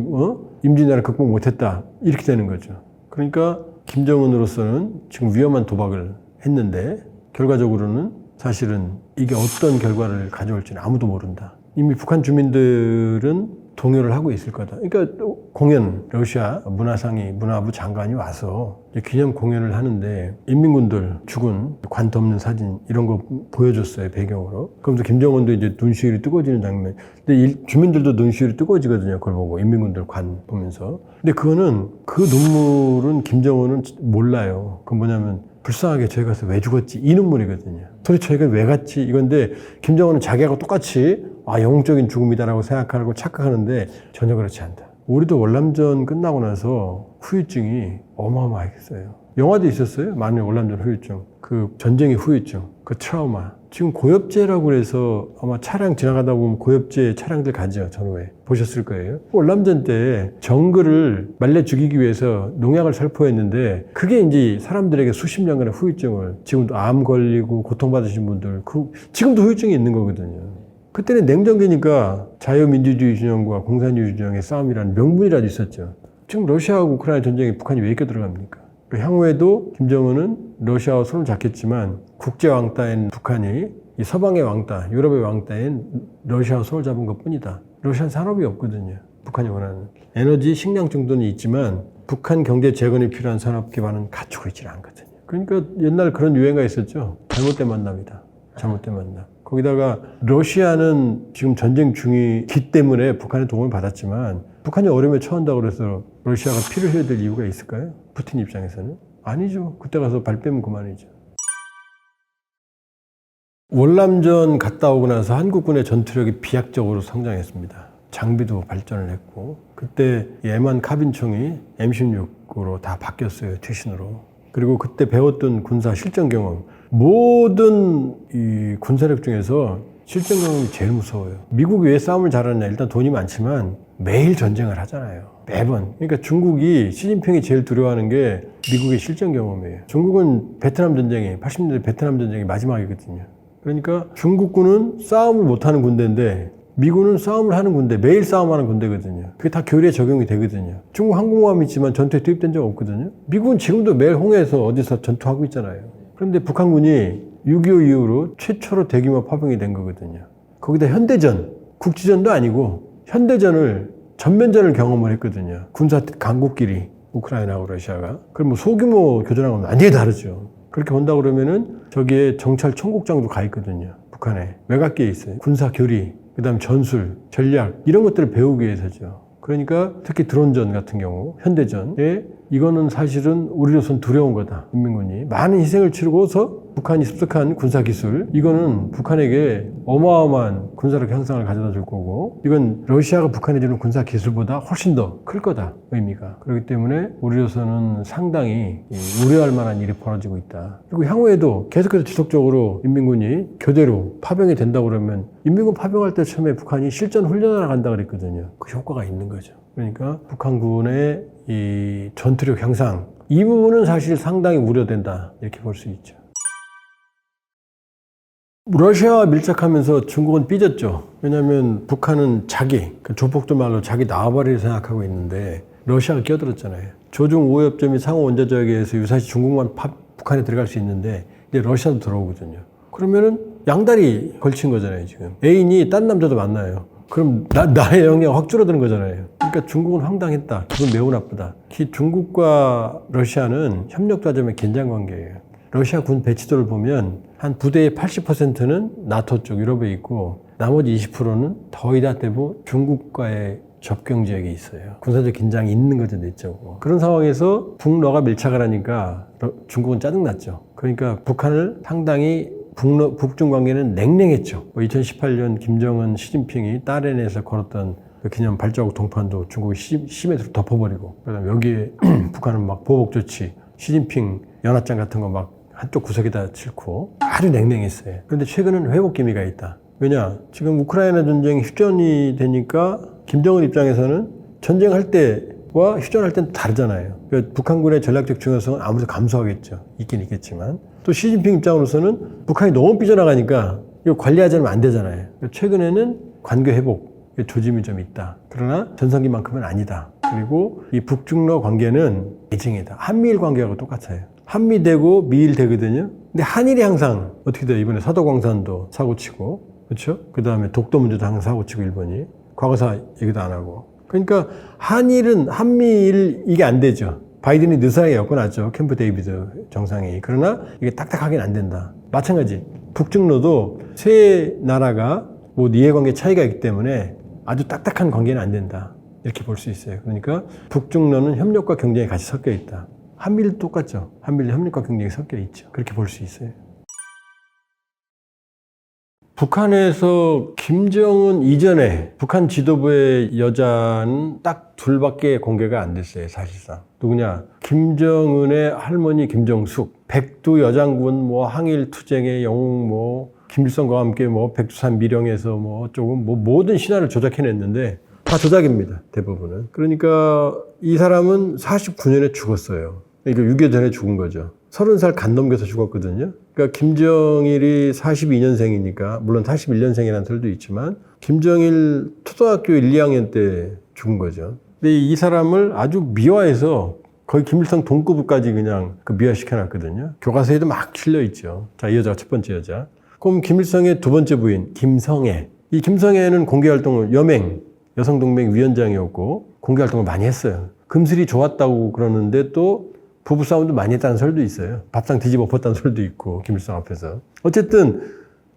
임진왜란을 극복 못했다 이렇게 되는 거죠. 그러니까 김정은으로서는 지금 위험한 도박을 했는데 결과적으로는 사실은 이게 어떤 결과를 가져올지는 아무도 모른다. 이미 북한 주민들은 동요를 하고 있을 거다. 그러니까 공연, 러시아 문화상이, 문화부 장관이 와서 기념 공연을 하는데 인민군들 죽은 관 덮는 사진 이런 거 보여줬어요, 배경으로. 그러면서 김정은도 이제 눈시울이 뜨거워지는 장면. 근데 주민들도 눈시울이 뜨거워지거든요, 그걸 보고. 인민군들 관 보면서. 근데 그거는, 그 눈물은 김정은은 몰라요. 그건 뭐냐면 불쌍하게 저희 가서 왜 죽었지? 이 눈물이거든요. 도대체 저희가 왜 갔지? 이건데 김정은은 자기하고 똑같이 영웅적인 죽음이다라고 생각하고 착각하는데 전혀 그렇지 않다. 우리도 월남전 끝나고 나서 후유증이 어마어마하겠어요. 영화도 있었어요. 많은 월남전 후유증. 그 전쟁의 후유증. 그 트라우마. 지금 고엽제라고 해서 아마 차량 지나가다 보면 고엽제 차량들 가죠. 전후에. 보셨을 거예요. 월남전 때 정글을 말려 죽이기 위해서 농약을 살포했는데 그게 이제 사람들에게 수십 년간의 후유증을 지금도 암 걸리고 고통받으신 분들 지금도 후유증이 있는 거거든요. 그때는 냉전기니까 자유민주주의 진영과 공산주의 진영의 싸움이라는 명분이라도 있었죠. 지금 러시아하고 우크라이나 전쟁에 북한이 왜 이렇게 들어갑니까? 향후에도 김정은은 러시아와 손을 잡겠지만 국제왕따인 북한이 이 서방의 왕따, 유럽의 왕따인 러시아와 손을 잡은 것뿐이다. 러시아는 산업이 없거든요. 북한이 원하는. 에너지, 식량 정도는 있지만 북한 경제 재건이 필요한 산업 기반은 갖추고 있지 않거든요. 그러니까 옛날 그런 유행가 있었죠. 잘못된 만남이다. 잘못된 만남. 거기다가 러시아는 지금 전쟁 중이기 때문에 북한의 도움을 받았지만 북한이 어려움에 처한다고 그래서 러시아가 필요해야 될 이유가 있을까요? 푸틴 입장에서는? 아니죠. 그때 가서 발 빼면 그만이죠. 월남전 갔다 오고 나서 한국군의 전투력이 비약적으로 성장했습니다. 장비도 발전을 했고 그때 M1 카빈총이 M16으로 다 바뀌었어요. 최신으로. 그리고 그때 배웠던 군사 실전 경험 모든 이 군사력 중에서 실전 경험이 제일 무서워요. 미국이 왜 싸움을 잘하냐? 일단 돈이 많지만 매일 전쟁을 하잖아요. 매번. 그러니까 중국이 시진핑이 제일 두려워하는 게 미국의 실전 경험이에요. 중국은 베트남 전쟁이 80년대 베트남 전쟁이 마지막이거든요. 그러니까 중국군은 싸움을 못하는 군대인데 미군은 싸움을 하는 군대, 매일 싸움하는 군대거든요. 그게 다 교리에 적용이 되거든요. 중국 항공모함이 있지만 전투에 투입된 적 없거든요. 미국은 지금도 매일 홍해에서 어디서 전투하고 있잖아요. 그런데 북한군이 6.25 이후로 최초로 대규모 파병이 된 거거든요. 거기다 현대전, 국지전도 아니고 현대전을 전면전을 경험을 했거든요. 군사 강국끼리 우크라이나하고 러시아가. 그럼 뭐 소규모 교전하고는 완전히 다르죠. 그렇게 본다 그러면은 저기에 정찰 총국장도 가 있거든요. 북한에 외곽계에 있어요. 군사 교리, 그다음 전술, 전략 이런 것들을 배우기 위해서죠. 그러니까 특히 드론전 같은 경우 현대전에 이거는 사실은 우리로서는 두려운 거다. 인민군이 많은 희생을 치르고서 북한이 습득한 군사기술 이거는 북한에게 어마어마한 군사력 향상을 가져다 줄 거고 이건 러시아가 북한에 주는 군사기술보다 훨씬 더 클 거다. 의미가. 그렇기 때문에 우리로서는 상당히 우려할 만한 일이 벌어지고 있다. 그리고 향후에도 계속해서 지속적으로 인민군이 교대로 파병이 된다고 그러면 인민군 파병할 때 처음에 북한이 실전 훈련을 한다 그랬거든요. 그 효과가 있는 거죠. 그러니까 북한군의 이 전투력 향상 이 부분은 사실 상당히 우려된다 이렇게 볼 수 있죠. 러시아와 밀착하면서 중국은 삐졌죠. 왜냐하면 북한은 자기 조폭들 말로 자기 나와버리를 생각하고 있는데 러시아가 끼어들었잖아요. 조중 오협점이 상호 원자조약에 의해서 유사시 중국만 북한에 들어갈 수 있는데 이제 러시아도 들어오거든요. 그러면은 양다리 걸친 거잖아요. 지금 애인이 딴 남자도 만나요. 그럼 나의 영향이 확 줄어드는 거잖아요. 그러니까 중국은 황당했다. 그건 매우 나쁘다. 특히 중국과 러시아는 협력도 하자면 긴장관계예요. 러시아 군 배치도를 보면 한 부대의 80%는 나토 쪽 유럽에 있고 나머지 20%는 거의 다 대부분 중국과의 접경 지역에 있어요. 군사적 긴장이 있는 거죠, 내적으로. 그런 상황에서 북러가 밀착을 하니까 중국은 짜증났죠. 그러니까 북한을 상당히 북중 관계는 냉랭했죠. 2018년 김정은, 시진핑이 딸엔에서 걸었던 그 기념 발자국 동판도 중국이 시멘트로 덮어버리고, 그다음에 여기에 북한은 막 보복 조치, 시진핑 연합장 같은 거 막 한쪽 구석에다 싣고 아주 냉랭했어요. 그런데 최근은 회복 기미가 있다. 왜냐? 지금 우크라이나 전쟁이 휴전이 되니까 김정은 입장에서는 전쟁할 때와 휴전할 때는 다르잖아요. 그러니까 북한군의 전략적 중요성은 아무래도 감소하겠죠. 있긴 있겠지만. 또 시진핑 입장으로서는 북한이 너무 삐져나가니까 이거 관리하지 않으면 안 되잖아요. 최근에는 관계 회복 조짐이 좀 있다. 그러나 전성기만큼은 아니다. 그리고 이 북중러 관계는 애증이다. 한미일 관계하고 똑같아요. 한미되고 미일되거든요. 근데 한일이 항상 어떻게 돼요? 이번에 사도광산도 사고치고, 그렇죠? 그 다음에 독도 문제도 항상 사고치고 일본이 과거사 얘기도 안 하고. 그러니까 한일은 한미일 이게 안 되죠. 바이든이 느슨하게 엮어놨죠. 캠프 데이비드 정상회의. 그러나 이게 딱딱하긴 안 된다. 마찬가지 북중러도 세 나라가 뭐 이해관계 차이가 있기 때문에 아주 딱딱한 관계는 안 된다. 이렇게 볼 수 있어요. 그러니까 북중러는 협력과 경쟁이 같이 섞여 있다. 한미일도 똑같죠. 한미일 협력과 경쟁이 섞여 있죠. 그렇게 볼 수 있어요. 북한에서 김정은 이전에 북한 지도부의 여자는 딱 둘밖에 공개가 안 됐어요. 사실상. 누구냐? 김정은의 할머니 김정숙, 백두 여장군 뭐 항일 투쟁의 영웅 뭐 김일성과 함께 뭐 백두산 미령에서 뭐 조금 뭐 모든 신화를 조작해냈는데 다 조작입니다. 대부분은. 그러니까 이 사람은 49년에 죽었어요. 그러니까 6.25 전에 죽은 거죠. 30살 간 넘겨서 죽었거든요. 그러니까 김정일이 42년생이니까 물론 41년생이라는 설도 있지만 김정일 초등학교 1, 2학년 때 죽은 거죠. 근데 이 사람을 아주 미화해서 거의 김일성 동급까지 그냥 미화시켜놨거든요. 교과서에도 막 실려있죠. 자, 이 여자가 첫 번째 여자. 그럼 김일성의 두 번째 부인 김성애. 이 김성애는 공개활동을 여성동맹 위원장이었고 공개활동을 많이 했어요. 금슬이 좋았다고 그러는데 또 부부싸움도 많이 했다는 설도 있어요. 밥상 뒤집어 엎었다는 설도 있고 김일성 앞에서. 어쨌든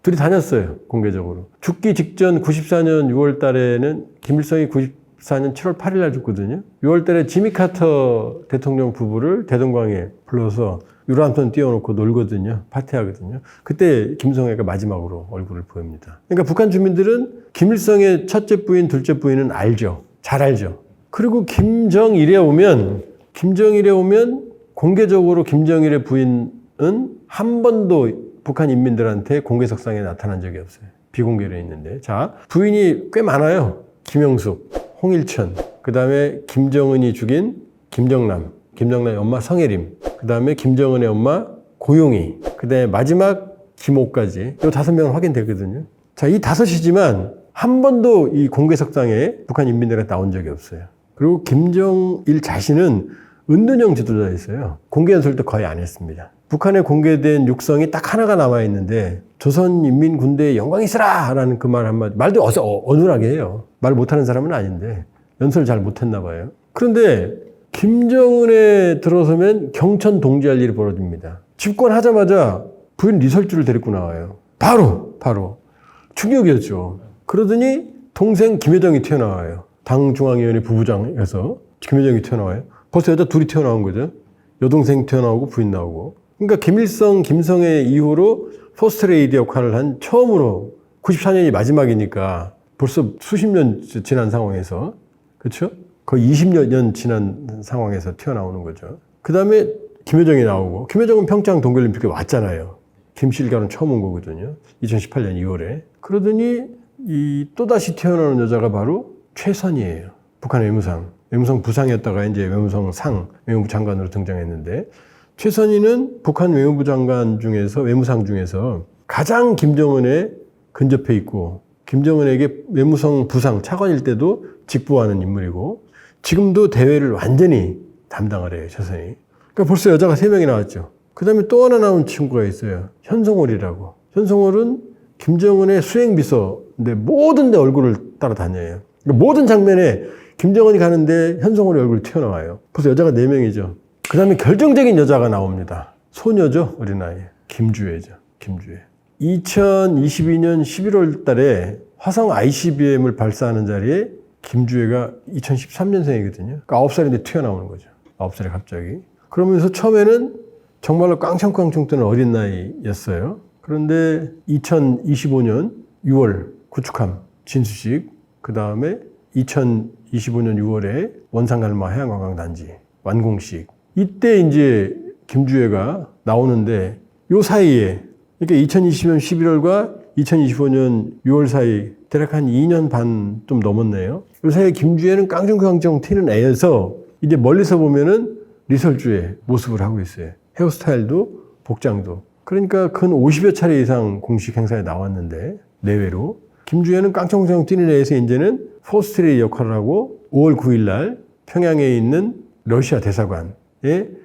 둘이 다녔어요. 공개적으로. 죽기 직전 94년 6월 달에는 김일성이 94년 7월 8일 날 죽거든요. 6월 달에 지미 카터 대통령 부부를 대동강에 불러서 유람선 띄워놓고 놀거든요. 파티하거든요. 그때 김성애가 마지막으로 얼굴을 보입니다. 그러니까 북한 주민들은 김일성의 첫째 부인, 둘째 부인은 알죠. 잘 알죠. 그리고 김정일에 오면 공개적으로 김정일의 부인은 한 번도 북한 인민들한테 공개석상에 나타난 적이 없어요. 비공개로 있는데. 자, 부인이 꽤 많아요. 김영숙, 홍일천, 그 다음에 김정은이 죽인 김정남의 엄마 성혜림, 그 다음에 김정은의 엄마 고용희, 그 다음에 마지막 김옥까지. 이 5명은 확인되거든요. 자, 이 5이지만 한 번도 이 공개석상에 북한 인민들한테 나온 적이 없어요. 그리고 김정일 자신은 은둔형 지도자였어요. 공개 연설도 거의 안 했습니다. 북한에 공개된 육성이 딱 하나가 남아있는데 조선인민군대에 영광이 있으라! 라는 그 말 한마디. 말도 어눌하게 해요. 말 못하는 사람은 아닌데 연설을 잘 못했나 봐요. 그런데 김정은에 들어서면 경천 동지할 일이 벌어집니다. 집권하자마자 부인 리설주를 데리고 나와요. 바로. 충격이었죠. 그러더니 동생 김여정이 튀어나와요. 당중앙위원회 부부장에서 김여정이 튀어나와요. 벌써 여자 둘이 튀어나온 거죠. 여동생 튀어나오고 부인 나오고. 그러니까 김일성, 김성애 이후로 퍼스트레이디 역할을 한 처음으로 94년이 마지막이니까 벌써 수십 년 지난 상황에서 그렇죠? 거의 20년 지난 상황에서 튀어나오는 거죠. 그 다음에 김여정이 나오고 김여정은 평창 동계올림픽에 왔잖아요. 김실가는 처음 온 거거든요. 2018년 2월에. 그러더니 이 또다시 튀어나오는 여자가 바로 최선희예요. 북한 외무상 부상이었다가 이제 외무부 장관으로 등장했는데 최선희는 북한 외무부 장관 중에서 외무상 중에서 가장 김정은에 근접해 있고 김정은에게 외무성 부상 차관일 때도 직보하는 인물이고 지금도 대외를 완전히 담당을 해요. 최선희. 그러니까 벌써 여자가 3명이 나왔죠. 그 다음에 또 하나 나온 친구가 있어요. 현송월이라고. 현송월은 김정은의 수행비서인데 모든 데 얼굴을 따라다녀요. 그러니까 모든 장면에 김정은이 가는데 현송월의 얼굴이 튀어나와요. 벌써 여자가 4명이죠. 그 다음에 결정적인 여자가 나옵니다. 소녀죠. 어린아이. 김주혜죠. 김주혜. 2022년 11월 달에 화성 ICBM을 발사하는 자리에 김주혜가 2013년생이거든요. 그러니까 9살인데 튀어나오는 거죠. 9살에 갑자기. 그러면서 처음에는 정말로 깡총깡총 뜨는 어린 나이였어요. 그런데 2025년 6월 구축함 진수식, 그 다음에 2025년 6월에 원산갈마 해양관광단지 완공식. 이때 이제 김주혜가 나오는데 요 사이에 그러니까 2020년 11월과 2025년 6월 사이 대략 한 2년 반 좀 넘었네요. 요 사이에 김주혜는 깡총깡총 튀는 애여서 이제 멀리서 보면은 리설주의 모습을 하고 있어요. 헤어스타일도 복장도. 그러니까 근 50여 차례 이상 공식 행사에 나왔는데 내외로 김주혜는 깡총깡총 뛰는 애에서 이제는 포스트레이 역할을 하고 5월 9일 날 평양에 있는 러시아 대사관에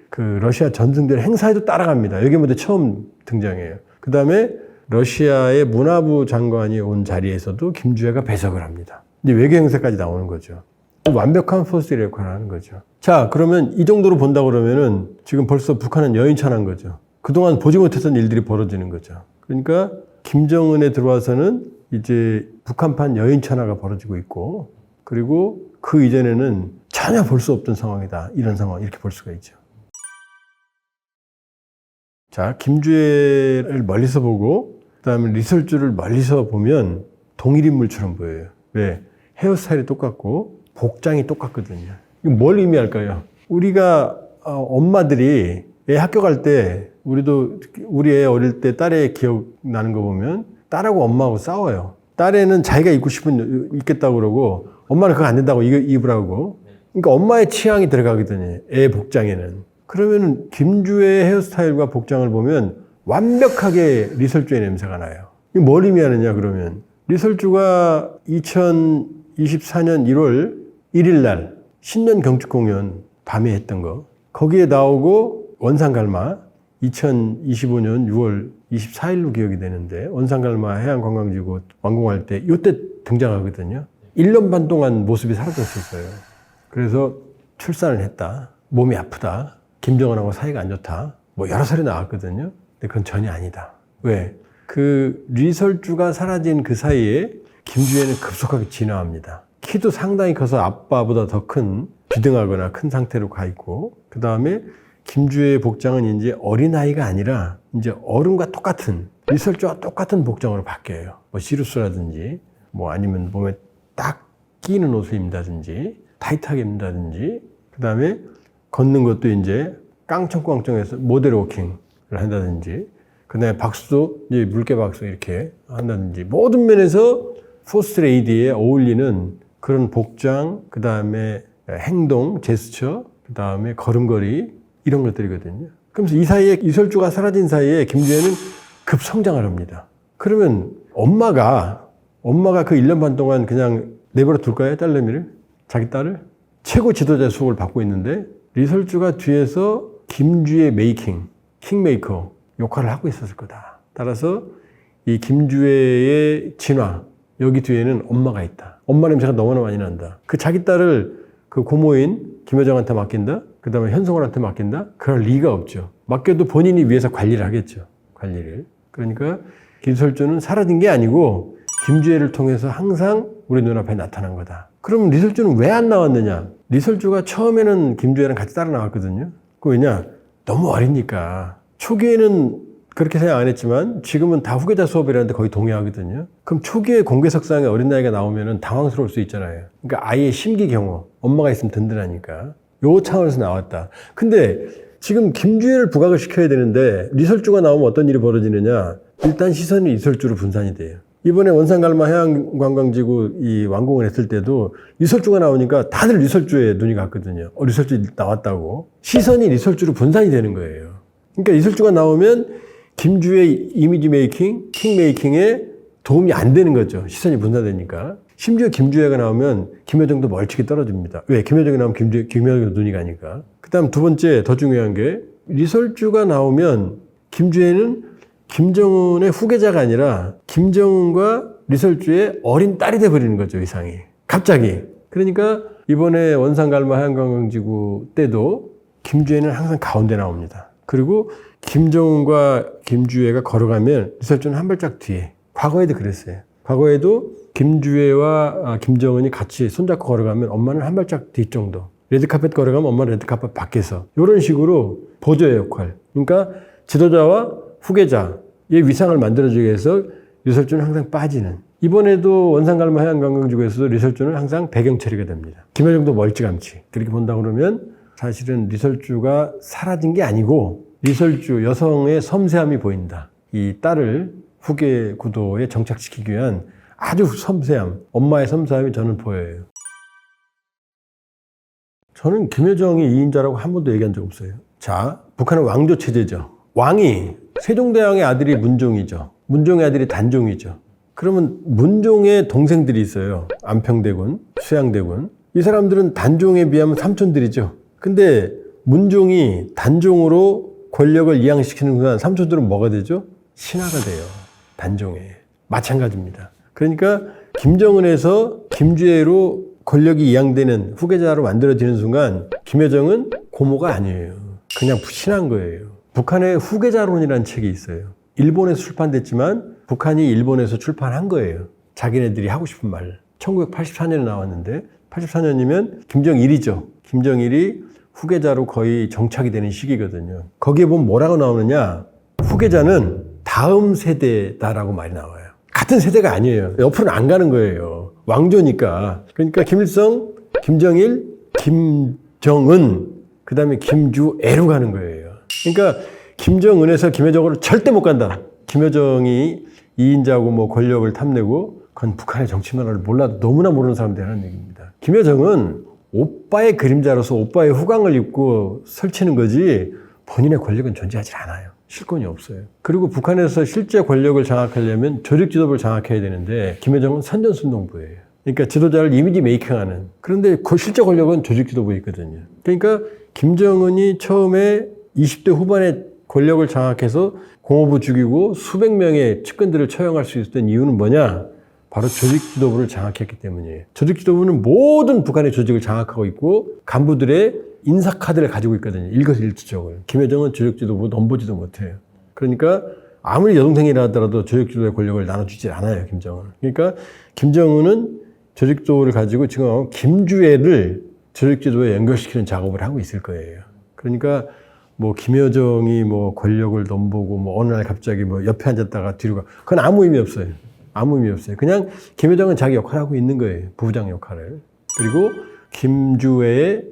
그 러시아 전승들 행사에도 따라갑니다. 여기 무대 처음 등장해요. 그 다음에 러시아의 문화부 장관이 온 자리에서도 김주혜가 배석을 합니다. 이제 외교 행사까지 나오는 거죠. 완벽한 포스트레이 역할을 하는 거죠. 자, 그러면 이 정도로 본다 그러면은 지금 벌써 북한은 여인천한 거죠. 그동안 보지 못했던 일들이 벌어지는 거죠. 그러니까 김정은에 들어와서는 이제 북한판 여인천하가 벌어지고 있고, 그리고 그 이전에는 전혀 볼 수 없던 상황이다. 이런 상황, 이렇게 볼 수가 있죠. 자, 김주혜를 멀리서 보고, 그 다음에 리설주를 멀리서 보면 동일인물처럼 보여요. 왜? 헤어스타일이 똑같고, 복장이 똑같거든요. 이거 뭘 의미할까요? 우리가, 엄마들이 애 학교 갈 때, 우리 애 어릴 때 딸의 기억 나는 거 보면, 딸하고 엄마하고 싸워요. 딸애는 자기가 입겠다고 그러고, 엄마는 그거 안 된다고 입으라고. 그러니까 엄마의 취향이 들어가거든요. 애 복장에는. 그러면 김주혜의 헤어스타일과 복장을 보면 완벽하게 리설주의 냄새가 나요. 이거 뭘 의미하느냐 그러면. 리설주가 2024년 1월 1일 날 신년 경축공연 밤에 했던 거. 거기에 나오고 원산갈마 2025년 6월 24일로 기억이 되는데 원산갈마 해양관광지구 완공할 때 이때 등장하거든요. 1년 반 동안 모습이 사라졌었어요. 그래서 출산을 했다. 몸이 아프다. 김정은하고 사이가 안 좋다. 뭐 여러 살이 나왔거든요. 근데 그건 전혀 아니다. 왜? 그 리설주가 사라진 그 사이에 김주혜는 급속하게 진화합니다. 키도 상당히 커서 아빠보다 더 큰 비등하거나 큰 상태로 가 있고, 그 다음에 김주혜의 복장은 이제 어린아이가 아니라 이제 어른과 똑같은, 리설주와 똑같은 복장으로 바뀌어요. 뭐 시루스라든지, 뭐 아니면 몸에 딱 끼는 옷을 입는다든지, 타이트하게 입는다든지, 그 다음에 걷는 것도 이제 깡총깡총해서 모델 워킹을 한다든지, 그 다음에 박수도 이제 물개 박수 이렇게 한다든지, 모든 면에서 포스트 레이디에 어울리는 그런 복장, 그 다음에 행동, 제스처, 그 다음에 걸음걸이, 이런 것들이거든요. 그러면서 이 사이에, 이설주가 사라진 사이에 김주혜는 급성장을 합니다. 그러면 엄마가 그 1년 반 동안 그냥 내버려 둘까요? 딸내미를? 자기 딸을? 최고 지도자 수업을 받고 있는데 리설주가 뒤에서 김주혜 메이킹, 킹메이커 역할을 하고 있었을 거다. 따라서 이 김주애의 진화, 여기 뒤에는 엄마가 있다. 엄마 냄새가 너무나 많이 난다. 그 자기 딸을 그 고모인 김여정한테 맡긴다? 그 다음에 현성월한테 맡긴다? 그럴 리가 없죠. 맡겨도 본인이 위해서 관리를 하겠죠. 관리를. 그러니까 리설주는 사라진 게 아니고 김주애를 통해서 항상 우리 눈앞에 나타난 거다. 그럼 리설주는 왜 안 나왔느냐? 리설주가 처음에는 김주애랑 같이 따라 나왔거든요. 그 왜냐? 너무 어리니까. 초기에는 그렇게 생각 안 했지만 지금은 다 후계자 수업이라는데 거의 동의하거든요. 그럼 초기에 공개석상에 어린 나이가 나오면 당황스러울 수 있잖아요. 그러니까 아이의 심기 경호, 엄마가 있으면 든든하니까. 요 차원에서 나왔다. 근데 지금 김주애를 부각을 시켜야 되는데 리설주가 나오면 어떤 일이 벌어지느냐? 일단 시선이 리설주로 분산이 돼요. 이번에 원산갈마 해양관광지구 이 완공을 했을 때도 리설주가 나오니까 다들 리설주에 눈이 갔거든요. 리설주 나왔다고. 시선이 리설주로 분산이 되는 거예요. 그러니까 리설주가 나오면 김주의 이미지 메이킹, 킹 메이킹에 도움이 안 되는 거죠. 시선이 분산되니까. 심지어 김주애가 나오면 김여정도 멀찍이 떨어집니다. 왜? 김여정이 나오면 김여정도 눈이 가니까. 그 다음 두 번째 더 중요한 게 리설주가 나오면 김주애는 김정은의 후계자가 아니라 김정은과 리설주의 어린 딸이 돼버리는 거죠. 이상이. 갑자기. 그러니까 이번에 원산갈마 해양관광지구 때도 김주애는 항상 가운데 나옵니다. 그리고 김정은과 김주애가 걸어가면 리설주는 한 발짝 뒤에. 과거에도 그랬어요. 과거에도 김주애와 김정은이 같이 손잡고 걸어가면 엄마는 한 발짝 뒤 정도. 레드카펫 걸어가면 엄마는 레드카펫 밖에서. 이런 식으로 보조의 역할. 그러니까 지도자와 후계자의 위상을 만들어주기 위해서 리설주는 항상 빠지는. 이번에도 원산갈마 해양관광지구에서도 리설주는 항상 배경 처리가 됩니다. 김여정도 멀찌감치. 그렇게 본다 그러면 사실은 리설주가 사라진 게 아니고 리설주 여성의 섬세함이 보인다. 이 딸을 후계 구도에 정착시키기 위한 아주 섬세함, 엄마의 섬세함이 저는 보여요. 저는 김여정이 2인자라고 한 번도 얘기한 적 없어요. 자, 북한은 왕조 체제죠. 왕이 세종대왕의 아들이 문종이죠. 문종의 아들이 단종이죠. 그러면 문종의 동생들이 있어요. 안평대군, 수양대군. 이 사람들은 단종에 비하면 삼촌들이죠. 근데 문종이 단종으로 권력을 이양시키는 순간 삼촌들은 뭐가 되죠? 신하가 돼요. 단종에. 마찬가지입니다. 그러니까 김정은에서 김주애로 권력이 이양되는 후계자로 만들어지는 순간 김여정은 고모가 아니에요. 그냥 신한 거예요. 북한의 후계자론이라는 책이 있어요. 일본에서 출판됐지만 북한이 일본에서 출판한 거예요. 자기네들이 하고 싶은 말. 1984년에 나왔는데 84년이면 김정일이죠. 김정일이 후계자로 거의 정착이 되는 시기거든요. 거기에 보면 뭐라고 나오느냐. 후계자는 다음 세대다라고 말이 나와요. 같은 세대가 아니에요. 옆으로는 안 가는 거예요. 왕조니까. 그러니까 김일성, 김정일, 김정은, 그 다음에 김주애로 가는 거예요. 그러니까 김정은에서 김여정으로 절대 못 간다. 김여정이 2인자고 뭐 권력을 탐내고 그건 북한의 정치 문화를 몰라도 너무나 모르는 사람들이 하는 얘기입니다. 김여정은 오빠의 그림자로서 오빠의 후광을 입고 설치는 거지 본인의 권력은 존재하지 않아요. 실권이 없어요. 그리고 북한에서 실제 권력을 장악하려면 조직 지도부를 장악해야 되는데 김여정은 선전순동부예요. 그러니까 지도자를 이미지 메이킹하는. 그런데 그 실제 권력은 조직 지도부에 있거든요. 그러니까 김정은이 처음에 20대 후반에 권력을 장악해서 공허부 죽이고 수백 명의 측근들을 처형할 수 있었던 이유는 뭐냐? 바로 조직 지도부를 장악했기 때문이에요. 조직 지도부는 모든 북한의 조직을 장악하고 있고 간부들의 인사 카드를 가지고 있거든요. 일거수일투족을. 김여정은 조직 지도부 넘보지도 못해요. 그러니까 아무리 여동생이라 하더라도 조직 지도부의 권력을 나눠주지 않아요. 김정은은. 그러니까 김정은은 조직 지도부를 가지고 지금 김주애를 조직 지도부에 연결시키는 작업을 하고 있을 거예요. 그러니까 뭐 김여정이 뭐 권력을 넘보고 뭐 어느 날 갑자기 뭐 옆에 앉았다가 뒤로 가. 그건 아무 의미 없어요. 아무 의미 없어요. 그냥 김여정은 자기 역할을 하고 있는 거예요. 부부장 역할을. 그리고 김주애의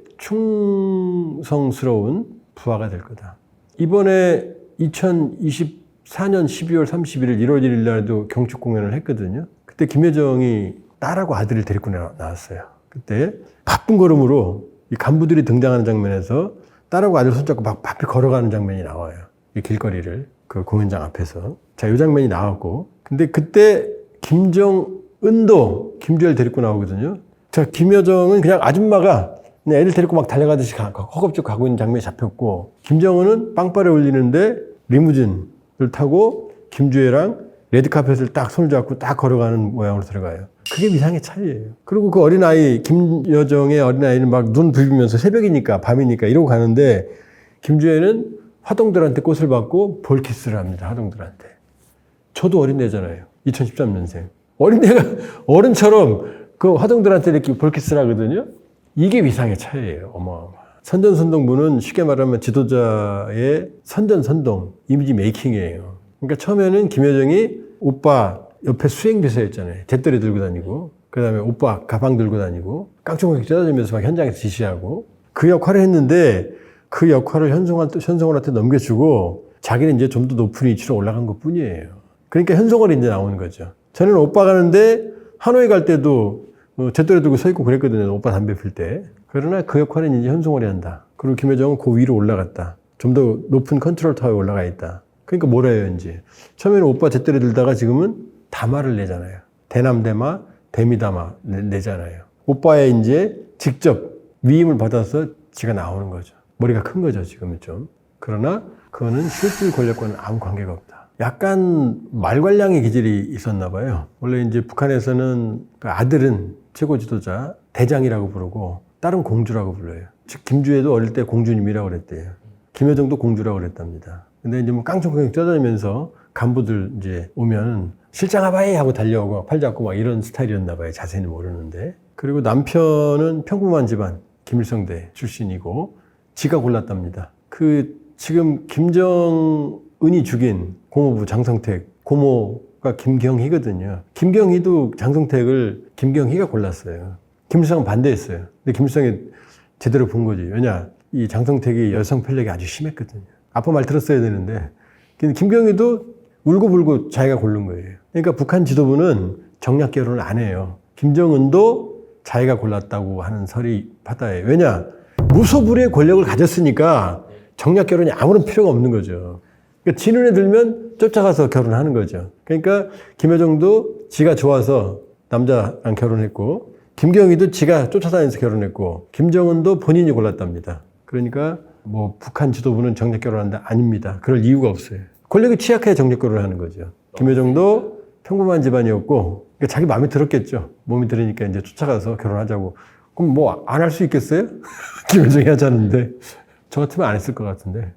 충성스러운 부하가 될 거다. 이번에 2024년 12월 31일, 1월 1일 날도 경축 공연을 했거든요. 그때 김여정이 딸하고 아들을 데리고 나왔어요. 그때 바쁜 걸음으로 이 간부들이 등장하는 장면에서 딸하고 아들 손잡고 막 바삐 걸어가는 장면이 나와요. 이 길거리를. 그 공연장 앞에서. 자, 이 장면이 나왔고. 근데 그때 김정은도 김주애를 데리고 나오거든요. 자, 김여정은 그냥 아줌마가 근데 애들 데리고 막 달려가듯이 허겁지겁 가고 있는 장면이 잡혔고, 김정은은 빵빠레 올리는데 리무진을 타고 김주애랑 레드카펫을 딱 손을 잡고 딱 걸어가는 모양으로 들어가요. 그게 위상의 차이예요. 그리고 그 어린아이, 김여정의 어린아이는 막 눈 부비면서 새벽이니까 밤이니까 이러고 가는데, 김주애는 화동들한테 꽃을 받고 볼키스를 합니다. 화동들한테. 저도 어린애잖아요. 2013년생. 어린애가 어른처럼 그 화동들한테 이렇게 볼키스를 하거든요. 이게 위상의 차이예요. 어마어마. 선전선동부는 쉽게 말하면 지도자의 선전선동, 이미지 메이킹이에요. 그러니까 처음에는 김여정이 오빠 옆에 수행비서였잖아요. 잿더리 들고 다니고, 그 다음에 오빠 가방 들고 다니고, 깡총깡총 뜯어주면서 막 현장에서 지시하고, 그 역할을 했는데, 그 역할을 현송월한테 넘겨주고, 자기는 이제 좀 더 높은 위치로 올라간 것 뿐이에요. 그러니까 현송월이 이제 나오는 거죠. 저는 오빠 가는데, 하노이 갈 때도 잿더리 들고 서 있고 그랬거든요. 오빠 담배 필 때. 그러나 그 역할은 이제 현송월이 한다. 그리고 김여정은 그 위로 올라갔다. 좀 더 높은 컨트롤 타워에 올라가 있다. 그러니까 뭐라 해요, 이제. 처음에는 오빠 잿더리 들다가 지금은 다마를 내잖아요. 대남대마, 대미다마 내잖아요. 오빠의 이제 직접 위임을 받아서 지가 나오는 거죠. 머리가 큰 거죠, 지금은 좀. 그러나 그거는 실질 권력과는 아무 관계가 없다. 약간 말괄량의 기질이 있었나 봐요. 원래 이제 북한에서는 그 아들은 최고 지도자, 대장이라고 부르고 딸은 공주라고 불러요. 즉 김주애도 어릴 때 공주님이라고 그랬대요. 김여정도 공주라고 그랬답니다. 근데 이제 뭐 깡총깡총 떠다니면서 간부들 이제 오면 실장 아바이 하고 달려오고 팔 잡고 막 이런 스타일이었나 봐요. 자세히는 모르는데. 그리고 남편은 평범한 집안 김일성대 출신이고 지가 골랐답니다. 그 지금 김정은이 죽인 고모부 장성택 고모가 김경희거든요. 김경희도 장성택을 김경희가 골랐어요. 김일성은 반대했어요. 근데 김일성이 제대로 본 거지. 왜냐 이 장성택이 여성 편력이 아주 심했거든요. 아빠 말 들었어야 되는데 근데 김경희도 울고불고 자기가 고른 거예요. 그러니까 북한 지도부는 정략 결혼을 안 해요. 김정은도 자기가 골랐다고 하는 설이 바다예요. 왜냐? 무소불위의 권력을 가졌으니까 정략 결혼이 아무런 필요가 없는 거죠. 그러니까 지 눈에 들면 쫓아가서 결혼하는 거죠. 그러니까 김여정도 지가 좋아서 남자랑 결혼했고 김경희도 지가 쫓아다니면서 결혼했고 김정은도 본인이 골랐답니다. 그러니까 뭐 북한 지도부는 정략 결혼한다? 아닙니다. 그럴 이유가 없어요. 권력이 취약해야 정략 결혼을 하는 거죠. 김여정도 평범한 집안이었고 그러니까 자기 마음에 들었겠죠. 몸이 들으니까 이제 쫓아가서 결혼하자고. 그럼 뭐 안 할 수 있겠어요? 김여정이 하자는데 저 같으면 안 했을 것 같은데.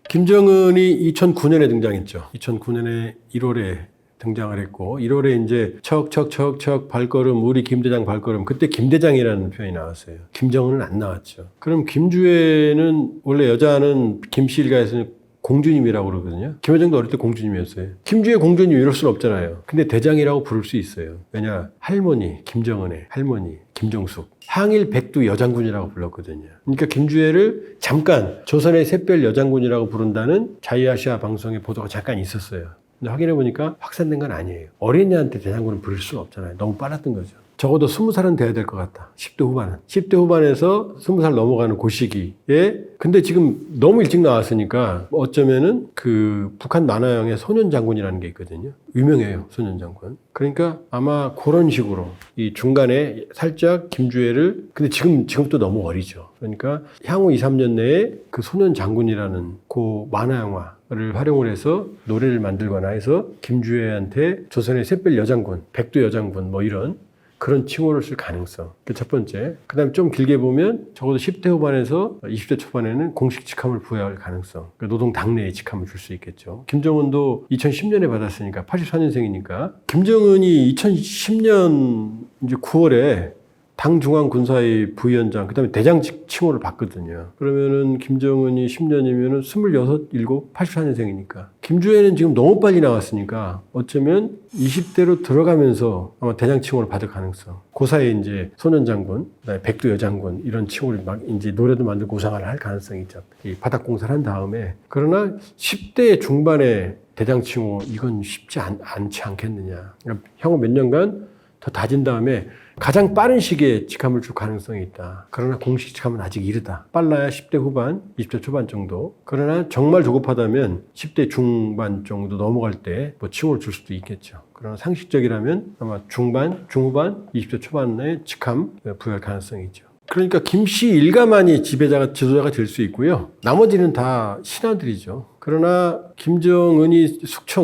김정은이 2009년에 등장했죠. 2009년에 1월에 등장을 했고 1월에 이제 척척척척 발걸음 우리 김대장 발걸음 그때 김대장이라는 표현이 나왔어요. 김정은은 안 나왔죠. 그럼 김주애는 원래 여자는 김씨일가에서는 공주님이라고 그러거든요. 김여정도 어릴 때 공주님이었어요. 김주애 공주님 이럴 수는 없잖아요. 근데 대장이라고 부를 수 있어요. 왜냐 할머니 김정은의 할머니 김정숙 항일 백두 여장군이라고 불렀거든요. 그러니까 김주애를 잠깐 조선의 샛별 여장군이라고 부른다는 자유아시아 방송의 보도가 잠깐 있었어요. 근데 확인해보니까 확산된 건 아니에요. 어린이한테 대장군을 부를 수는 없잖아요. 너무 빨랐던 거죠. 적어도 20살은 돼야 될 것 같다. 10대 후반은. 10대 후반에서 20살 넘어가는 그 시기에 근데 지금 너무 일찍 나왔으니까 어쩌면은 그 북한 만화영의 소년장군이라는 게 있거든요. 유명해요. 소년장군. 그러니까 아마 그런 식으로 이 중간에 살짝 김주애를 근데 지금도 너무 어리죠. 그러니까 향후 2, 3년 내에 그 소년장군이라는 그 만화영화를 활용을 해서 노래를 만들거나 해서 김주애한테 조선의 샛별 여장군, 백두 여장군 뭐 이런 그런 칭호를 쓸 가능성. 그 첫 번째. 그 다음에 좀 길게 보면 적어도 10대 후반에서 20대 초반에는 공식 직함을 부여할 가능성. 그러니까 노동 당내에 직함을 줄 수 있겠죠. 김정은도 2010년에 받았으니까 84년생이니까 김정은이 2010년 이제 9월에 당 중앙군사위 부위원장, 그 다음에 대장 칭호를 받거든요. 그러면은 김정은이 10년이면은 26, 7, 84년생이니까. 김주애는 지금 너무 빨리 나왔으니까 어쩌면 20대로 들어가면서 아마 대장 칭호를 받을 가능성. 그 사이에 이제 소년장군, 그다음에 백두 여장군 이런 칭호를 막 이제 노래도 만들고 우상화를 할 가능성이 있죠. 이 바닥공사를 한 다음에. 그러나 10대 중반에 대장 칭호 이건 쉽지 않지 않겠느냐. 그러니까 향후 몇 년간 더 다진 다음에 가장 빠른 시기에 직함을 줄 가능성이 있다. 그러나 공식 직함은 아직 이르다. 빨라야 10대 후반, 20대 초반 정도. 그러나 정말 조급하다면 10대 중반 정도 넘어갈 때 뭐 칭호를 줄 수도 있겠죠. 그러나 상식적이라면 아마 중반, 중후반, 20대 초반에 직함 부여할 가능성이 있죠. 그러니까 김씨 일가만이 지도자가 될 수 있고요. 나머지는 다 신하들이죠. 그러나 김정은이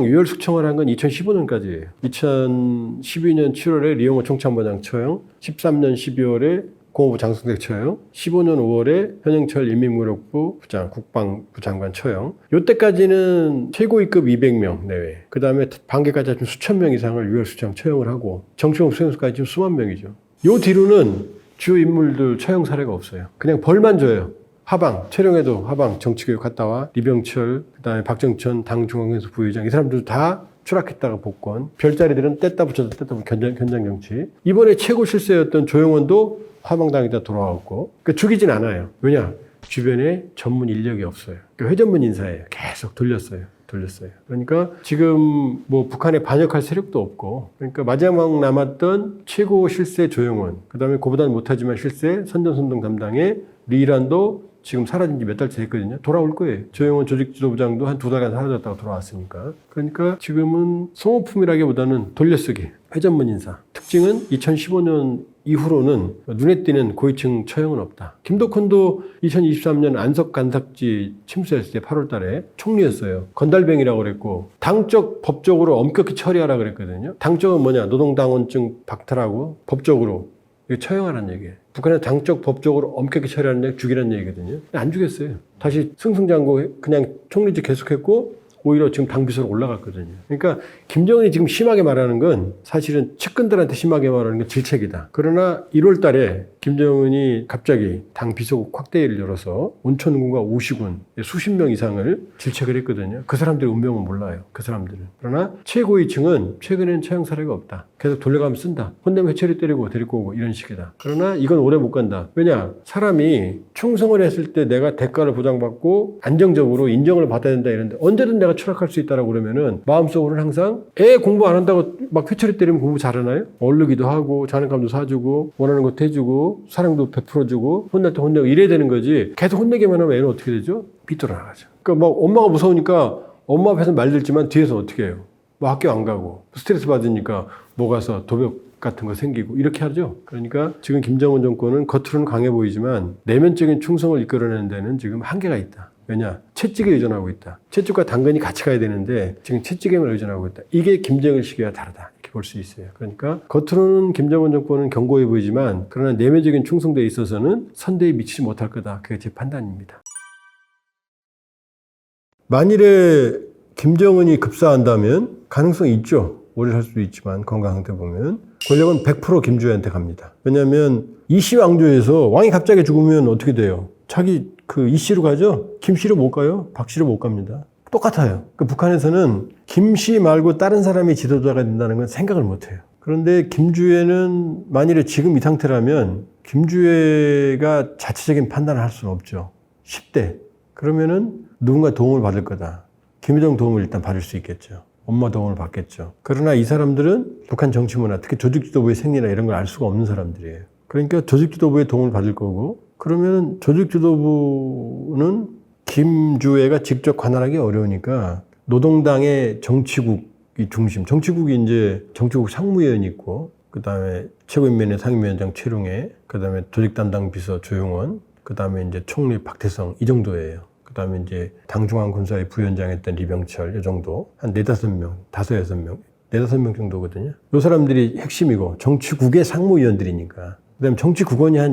유혈 숙청을 한 건 2015년까지예요. 2012년 7월에 리용호 총참모장 처형, 13년 12월에 공업부 장성택 처형, 15년 5월에 현영철 인민무력부 부장, 국방부 장관 처형. 이때까지는 최고위급 200명 내외. 그 다음에 반개까지 합치면 수천 명 이상을 유혈 숙청 처형을 하고 정치범 수용소까지 지금 수만 명이죠. 요 뒤로는 주요 인물들 처형 사례가 없어요. 그냥 벌만 줘요. 하방, 최룡해도 하방 정치교육 갔다 와. 리병철, 그다음에 박정천 당중앙회의소 부의장 이 사람들 다 추락했다가 복권. 별자리들은 뗐다 붙여서 견장 정치. 이번에 최고 실세였던 조영원도 하방당에다 돌아왔고. 그러니까 죽이진 않아요. 왜냐? 주변에 전문 인력이 없어요. 그러니까 회전문 인사예요. 계속 돌렸어요. 그러니까 지금 뭐 북한에 반역할 세력도 없고, 그러니까 마지막 남았던 최고 실세 조영원, 그 다음에 그보다는 못하지만 실세 선전선동 담당의 리란도 지금 사라진 지 몇 달째 됐거든요. 돌아올 거예요. 조영원 조직지도부장도 한 2달간 사라졌다가 돌아왔으니까. 그러니까 지금은 소모품이라기보다는 돌려쓰기, 회전문 인사. 특징은 2015년 이후로는 눈에 띄는 고위층 처형은 없다. 김덕훈도 2023년 안석 간삭지 침수했을 때 8월 달에 총리였어요. 건달병이라고 그랬고 당적 법적으로 엄격히 처리하라 그랬거든요. 당적은 뭐냐? 노동당원증 박탈하고 법적으로 처형하라는 얘기예요. 북한은 당적 법적으로 엄격히 처리하는 얘기, 죽이라는 얘기거든요. 안 죽였어요. 다시 승승장구 그냥 총리직 계속했고 오히려 지금 당비서로 올라갔거든요. 그러니까 김정은이 지금 심하게 말하는 건 사실은 측근들한테 심하게 말하는 건 질책이다. 그러나 1월 달에 김정은이 갑자기 당 비서국 확대회를 열어서 온천군과 오시군 수십 명 이상을 질책을 했거든요. 그 사람들의 운명은 몰라요. 그 사람들은. 그러나 최고위층은 최근에는 처형 사례가 없다. 계속 돌려가면 쓴다. 혼내면 회초리 때리고 데리고 오고 이런 식이다. 그러나 이건 오래 못 간다. 왜냐? 사람이 충성을 했을 때 내가 대가를 보장받고 안정적으로 인정을 받아야 된다 이런데 언제든 내가 추락할 수 있다라고 그러면은 마음속으로는 항상 애 공부 안 한다고 막 회초리 때리면 공부 잘하나요? 얼르기도 하고 장난감도 사주고 원하는 것도 해주고 사랑도 베풀어주고 혼날 때 혼내고 이래야 되는 거지. 계속 혼내기만 하면 애는 어떻게 되죠? 삐뚤어나가죠. 그러니까 막 엄마가 무서우니까 엄마 앞에서 말들지만 뒤에서 어떻게 해요? 뭐 학교 안 가고 스트레스 받으니까 뭐 가서 도벽 같은 거 생기고 이렇게 하죠. 그러니까 지금 김정은 정권은 겉으로는 강해 보이지만 내면적인 충성을 이끌어내는 데는 지금 한계가 있다. 왜냐? 채찍에 의존하고 있다. 채찍과 당근이 같이 가야 되는데 지금 채찍에만 의존하고 있다. 이게 김정일 시기와 다르다. 이렇게 볼 수 있어요. 그러니까 겉으로는 김정은 정권은 견고해 보이지만 그러나 내면적인 충성도에 있어서는 선대에 미치지 못할 거다. 그게 제 판단입니다. 만일에 김정은이 급사한다면 가능성이 있죠. 오래 살 수도 있지만 건강 상태 보면 권력은 100% 김주애한테 갑니다. 왜냐하면 이씨 왕조에서 왕이 갑자기 죽으면 어떻게 돼요? 자기 그 이씨로 가죠? 김씨로 못 가요? 박씨로 못 갑니다. 똑같아요. 그러니까 북한에서는 김씨 말고 다른 사람이 지도자가 된다는 건 생각을 못 해요. 그런데 김주애는 만일에 지금 이 상태라면 김주애가 자체적인 판단을 할 수는 없죠. 10대. 그러면은 누군가 도움을 받을 거다. 김일성 도움을 일단 받을 수 있겠죠. 엄마 도움을 받겠죠. 그러나 이 사람들은 북한 정치 문화, 특히 조직지도부의 생리나 이런 걸 알 수가 없는 사람들이에요. 그러니까 조직지도부의 도움을 받을 거고, 그러면 조직지도부는 김주애가 직접 관할하기 어려우니까 노동당의 정치국이 중심, 정치국이 이제 정치국 상무위원이 있고, 그 다음에 최고인민회 상임위원장 최룡해, 그 다음에 조직 담당 비서 조용원, 그 다음에 이제 총리 박태성 이 정도예요. 그 다음에 이제 당중앙군사위 부위원장 했던 리병철 이 정도 한 4-5명, 5-6명, 4-5명 정도거든요. 이 사람들이 핵심이고 정치국의 상무위원들이니까. 그 다음에 정치국원이 한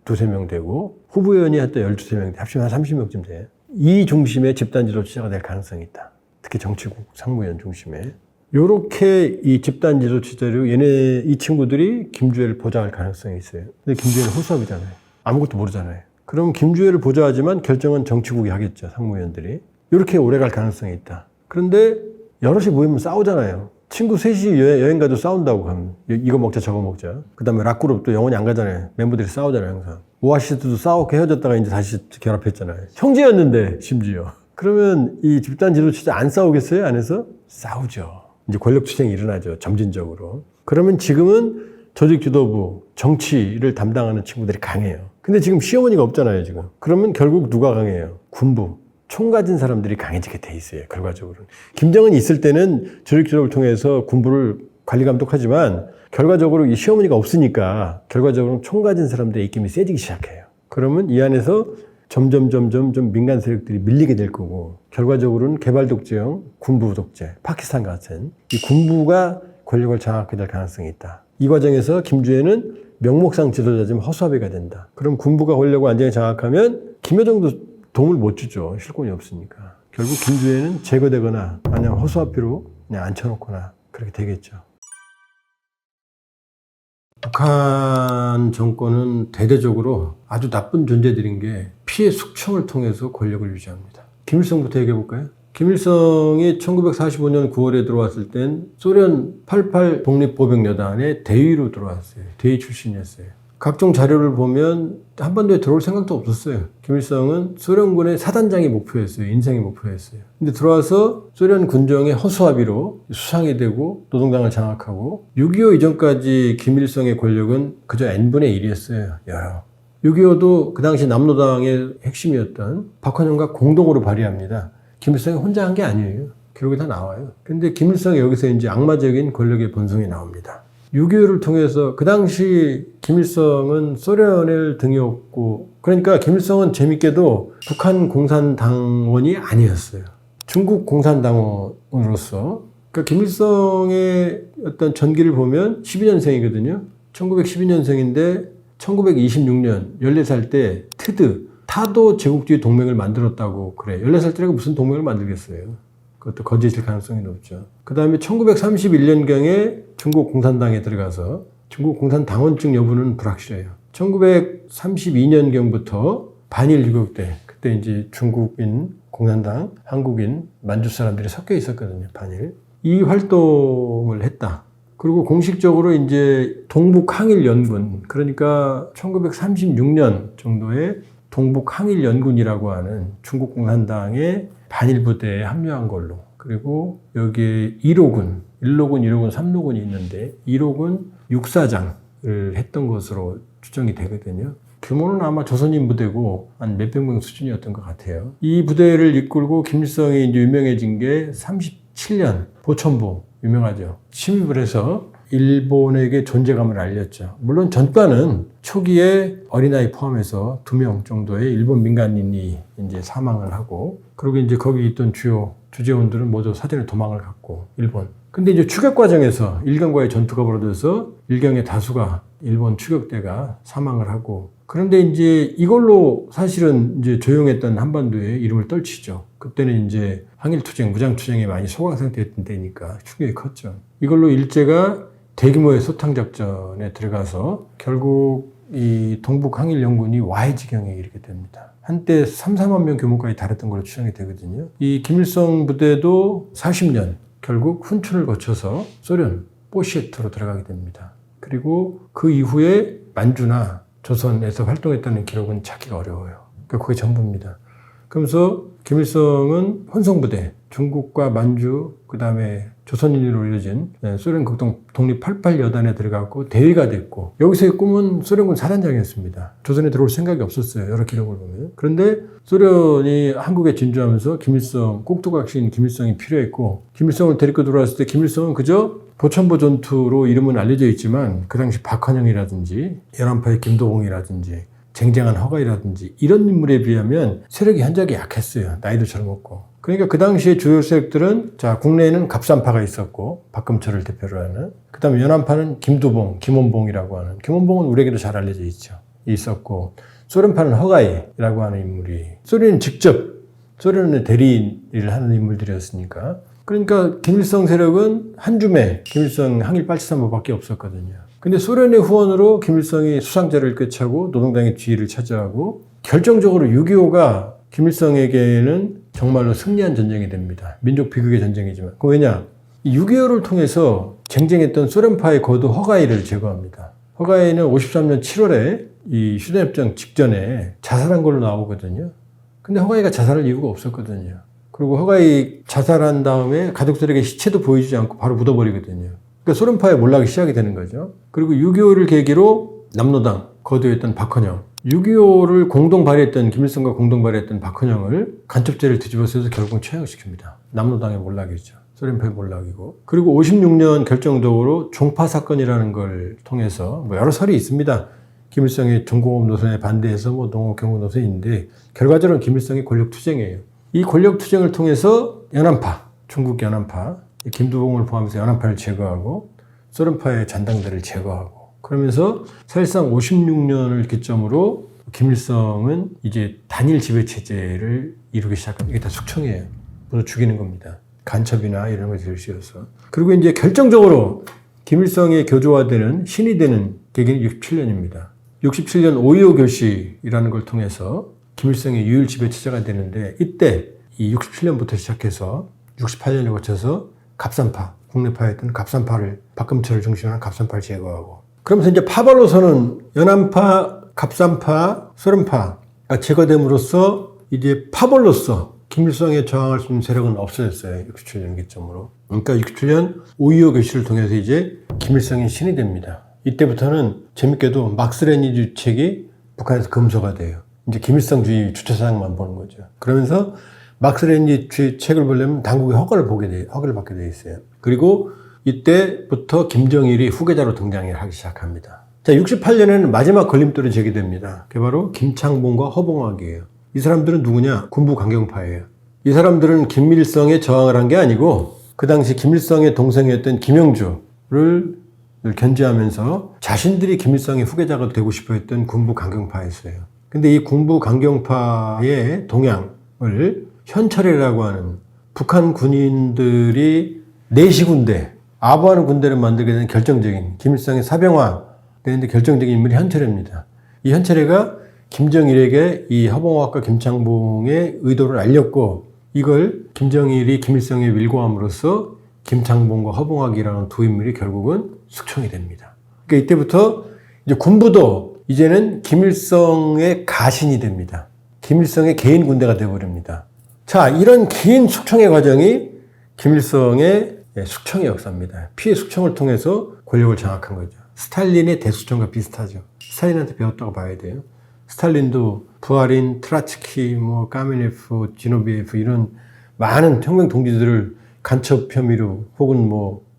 12-13명 되고 후보위원이 한 12-13명 돼. 합치면 한 30명쯤 돼. 이 중심에 집단지도 지자가 될 가능성이 있다. 특히 정치국 상무위원 중심에. 요렇게 이 집단지도 지자로 이 친구들이 김주애를 보좌할 가능성이 있어요. 근데 김주애는 호수아비잖아요. 아무것도 모르잖아요. 그럼 김주애를 보좌하지만 결정은 정치국이 하겠죠. 상무위원들이. 이렇게 오래갈 가능성이 있다. 그런데 여럿이 모이면 싸우잖아요. 친구 셋이 여행 가도 싸운다고 하면 이거 먹자 저거 먹자. 그 다음에 락그룹도 영원히 안 가잖아요. 멤버들이 싸우잖아요. 항상. 오아시스도 싸우고 헤어졌다가 이제 다시 결합했잖아요. 형제였는데 심지어. 그러면 이 집단 지도체제 안 싸우겠어요? 안에서? 싸우죠. 이제 권력 투쟁이 일어나죠. 점진적으로. 그러면 지금은 조직 지도부, 정치를 담당하는 친구들이 강해요. 근데 지금 시어머니가 없잖아요, 지금. 그러면 결국 누가 강해요? 군부. 총 가진 사람들이 강해지게 돼 있어요, 결과적으로는. 김정은이 있을 때는 조직 지도부를 통해서 군부를 관리 감독하지만 결과적으로 이 시어머니가 없으니까 결과적으로 총 가진 사람들의 입김이 세지기 시작해요. 그러면 이 안에서 점점 좀 민간 세력들이 밀리게 될 거고 결과적으로는 개발 독재형 군부 독재, 파키스탄 같은 이 군부가 권력을 장악하게 될 가능성이 있다. 이 과정에서 김주애는 명목상 지도자지만 허수아비가 된다. 그럼 군부가 권력을 완전히 장악하면 김여정도 도움을 못 주죠. 실권이 없으니까. 결국 김주애는 제거되거나 마냥 허수아비로 그냥 앉혀놓거나 그렇게 되겠죠. 북한 정권은 대대적으로 아주 나쁜 존재들인 게 피해 숙청을 통해서 권력을 유지합니다. 김일성부터 얘기해볼까요? 김일성이 1945년 9월에 들어왔을 땐 소련 88 독립보병여단의 대위로 들어왔어요. 대위 출신이었어요. 각종 자료를 보면 한반도에 들어올 생각도 없었어요. 김일성은 소련군의 사단장이 목표였어요. 인생의 목표였어요. 근데 들어와서 소련 군정의 허수아비로 수상이 되고 노동당을 장악하고 6.25 이전까지 김일성의 권력은 그저 n분의 1이었어요. 6.25도 그 당시 남노당의 핵심이었던 박헌영과 공동으로 발의합니다. 김일성이 혼자 한 게 아니에요. 기록이 다 나와요. 근데 김일성이 여기서 이제 악마적인 권력의 본성이 나옵니다. 6.25를 통해서 그 당시 김일성은 소련을 등에 업고 그러니까 김일성은 재밌게도 북한 공산당원이 아니었어요. 중국 공산당원으로서 그러니까 김일성의 어떤 전기를 보면 12년생이거든요. 1912년생인데 1926년 14살 때 타도 제국주의 동맹을 만들었다고 그래. 14살 때라고 무슨 동맹을 만들겠어요. 그것도 거짓일 가능성이 높죠. 그 다음에 1931년경에 중국 공산당에 들어가서 중국 공산당원증 여부는 불확실해요. 1932년경부터 반일 유격대, 그때 이제 중국인, 공산당, 한국인, 만주 사람들이 섞여 있었거든요, 반일. 이 활동을 했다. 그리고 공식적으로 이제 동북항일연군, 그러니까 1936년 정도에 동북항일연군이라고 하는 중국 공산당의 반일 부대에 합류한 걸로. 그리고 여기에 1호군, 1호군, 1호군, 3호군이 있는데 1호군 육사장을 했던 것으로 추정이 되거든요. 규모는 아마 조선인 부대고 한 몇백 명 수준이었던 것 같아요. 이 부대를 이끌고 김일성이 이제 유명해진 게 37년 보천보 유명하죠. 침입을 해서 일본에게 존재감을 알렸죠. 물론 전과는 초기에 어린아이 포함해서 2명 정도의 일본 민간인이 이제 사망을 하고, 그리고 이제 거기 있던 주요 주재원들은 모두 사전에 도망을 갔고, 일본. 근데 이제 추격 과정에서 일경과의 전투가 벌어져서 일경의 다수가 일본 추격대가 사망을 하고, 그런데 이제 이걸로 사실은 이제 조용했던 한반도에 이름을 떨치죠. 그때는 이제 항일투쟁, 무장투쟁에 많이 소강 상태였던 때니까 충격이 컸죠. 이걸로 일제가 대규모의 소탕작전에 들어가서 결국 이 동북항일연군이 와해지경에 이르게 됩니다. 한때 3-4만 명 규모까지 달했던 걸로 추정이 되거든요. 이 김일성 부대도 40년 결국 훈춘을 거쳐서 소련 포시에트로 들어가게 됩니다. 그리고 그 이후에 만주나 조선에서 활동했다는 기록은 찾기가 어려워요. 그게 전부입니다. 그러면서 김일성은 혼성부대, 중국과 만주, 그 다음에 조선인으로 이루어진 소련 극동 독립 88 여단에 들어갔고 대위가 됐고, 여기서의 꿈은 소련군 사단장이었습니다. 조선에 들어올 생각이 없었어요. 여러 기록을 보면. 그런데 소련이 한국에 진주하면서 김일성, 꼭두각시인 김일성이 필요했고, 김일성을 데리고 들어왔을 때 김일성은 그저 보천보 전투로 이름은 알려져 있지만 그 당시 박헌영이라든지 연안파의 김도봉이라든지 쟁쟁한 허가이라든지 이런 인물에 비하면 세력이 현저하게 약했어요. 나이도 젊었고. 그러니까 그 당시에 주요 세력들은, 자, 국내에는 갑산파가 있었고, 박금철을 대표로 하는, 그 다음에 연안파는 김도봉, 김원봉이라고 하는, 김원봉은 우리에게도 잘 알려져 있죠. 있었고, 소련파는 허가이라고 하는 인물이, 소련은 직접 소련의 대리인을 하는 인물들이었으니까. 그러니까 김일성 세력은 한 줌에 김일성 항일 873호밖에 없었거든요. 근데 소련의 후원으로 김일성이 수상자를 꿰차고 노동당의 지위를 차지하고, 결정적으로 6.25가 김일성에게는 정말로 승리한 전쟁이 됩니다. 민족 비극의 전쟁이지만. 그 왜냐? 6.25를 통해서 쟁쟁했던 소련파의 거두 허가이를 제거합니다. 허가이는 53년 7월에 이 휴전협정 직전에 자살한 걸로 나오거든요. 근데 허가이가 자살할 이유가 없었거든요. 그리고 허가이 자살한 다음에 가족들에게 시체도 보여주지 않고 바로 묻어버리거든요. 그러니까 소련파의 몰락이 시작이 되는 거죠. 그리고 6.25를 계기로 남로당 거두했던 박헌영, 6.25를 공동 발의했던 김일성과 공동 발의했던 박헌영을 간첩죄를 뒤집어쓰서 결국 처형시킵니다. 남로당의 몰락이죠. 소련파의 몰락이고. 그리고 56년 결정적으로 종파 사건이라는 걸 통해서 여러 설이 있습니다. 김일성의 중공업 노선에 반대해서 농업 경고 노선인데 결과적으로는 김일성의 권력 투쟁이에요. 이 권력 투쟁을 통해서 연안파, 중국 연안파, 김두봉을 포함해서 연안파를 제거하고 소련파의 잔당들을 제거하고 그러면서 사실상 56년을 기점으로 김일성은 이제 단일 지배 체제를 이루기 시작합니다. 이게 다 숙청이에요. 모두 죽이는 겁니다. 간첩이나 이런 걸 제시해서. 그리고 이제 결정적으로 김일성의 교조화되는 신이 되는 계기는 67년입니다. 67년 5.25 결시라는 걸 통해서 김일성의 유일 지배 체제가 되는데 이때 이 67년부터 시작해서 68년에 거쳐서 갑산파, 국내파였던 갑산파를 박금철을 중심으로 한 갑산파를 제거하고 그러면서 이제 파발로서는 연안파, 갑산파, 소련파가 제거됨으로써 이제 파벌로서 김일성에 저항할 수 있는 세력은 없어졌어요. 67년 기점으로. 그러니까 67년 5.25 결시를 통해서 이제 김일성이 신이 됩니다. 이때부터는 재밌게도 막스레니 주책이 북한에서 금소가 돼요. 이제 김일성주의 주체사상만 보는 거죠. 그러면서 막스레니 책을 보려면 당국의 허가를 받게 돼 있어요. 그리고 이때부터 김정일이 후계자로 등장하기 시작합니다. 자, 68년에는 마지막 걸림돌이 제기됩니다. 그게 바로 김창봉과 허봉학이에요. 이 사람들은 누구냐? 군부 강경파예요. 이 사람들은 김일성에 저항을 한 게 아니고 그 당시 김일성의 동생이었던 김영주를 견제하면서 자신들이 김일성의 후계자가 되고 싶어 했던 군부 강경파였어요. 근데 이 군부 강경파의 동향을 현철이라고 하는 북한 군인들이 내시군대, 아부하는 군대를 만들게 된 결정적인 김일성의 사병화 되는데 결정적인 인물이 현철입니다. 이 현철이가 김정일에게 이 허봉학과 김창봉의 의도를 알렸고 이걸 김정일이 김일성에 wil고함으로써 김창봉과 허봉학이라는 두 인물이 결국은 숙청이 됩니다. 그러니까 이때부터 이제 군부도 이제는 김일성의 가신이 됩니다. 김일성의 개인 군대가 되어버립니다. 자, 이런 긴 숙청의 과정이 김일성의 숙청의 역사입니다. 피해 숙청을 통해서 권력을 장악한 거죠. 스탈린의 대수청과 비슷하죠. 스탈린한테 배웠다고 봐야 돼요. 스탈린도 부하린, 트라츠키, 까메네프, 지노비에프 이런 많은 혁명 동지들을 간첩 혐의로 혹은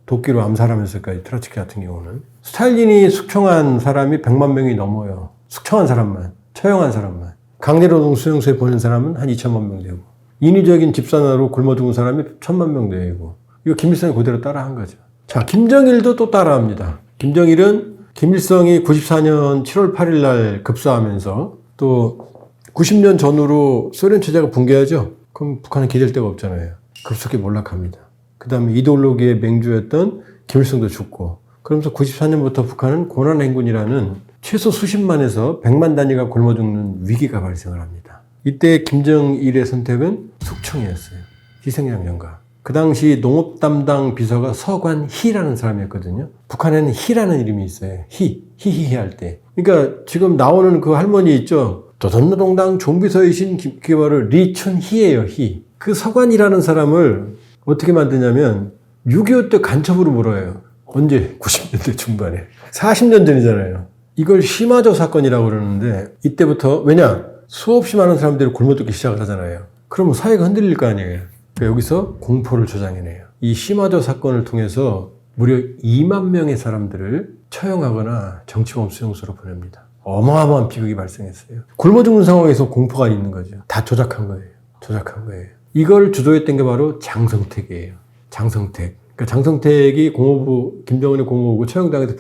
도끼로 암살하면서까지 트라츠키 같은 경우는 스탈린이 숙청한 사람이 100만 명이 넘어요. 숙청한 사람만, 처형한 사람만. 강제노동 수용소에 보낸 사람은 한 2천만 명 되고 인위적인 집산화로 굶어 죽은 사람이 1,000만 명 되고 이거 김일성이 그대로 따라한 거죠. 자, 김정일도 또 따라합니다. 김정일은 김일성이 94년 7월 8일 날 급사하면서 또 90년 전후로 소련 체제가 붕괴하죠. 그럼 북한은 기댈 데가 없잖아요. 급속히 몰락합니다. 그 다음에 이데올로기의 맹주였던 김일성도 죽고 그러면서 94년부터 북한은 고난행군이라는 최소 수십만에서 100만 단위가 굶어 죽는 위기가 발생을 합니다. 이때 김정일의 선택은 숙청이었어요. 희생양정가. 그 당시 농업 담당 비서가 서관희라는 사람이었거든요. 북한에는 희라는 이름이 있어요. 히히히 할 때. 그러니까 지금 나오는 그 할머니 있죠. 조선노동당 종비서이신 그게 바로 리춘희예요. 희. 그 서관이라는 사람을 어떻게 만드냐면 6.25 때 간첩으로 몰아요. 언제? 90년대 중반에. 40년 전이잖아요. 이걸 시마조 사건이라고 그러는데 이때부터 왜냐? 수없이 많은 사람들이 굶어 죽기 시작을 하잖아요. 그러면 사회가 흔들릴 거 아니에요. 그러니까 여기서 공포를 조장해내요. 이 시마조 사건을 통해서 무려 2만 명의 사람들을 처형하거나 정치범 수용소로 보냅니다. 어마어마한 비극이 발생했어요. 굶어 죽는 상황에서 공포가 있는 거죠. 다 조작한 거예요. 조작한 거예요. 이걸 주도했던 게 바로 장성택이에요. 장성택. 그러니까 장성택이 공호부, 김정은의 공호부고 처형당해서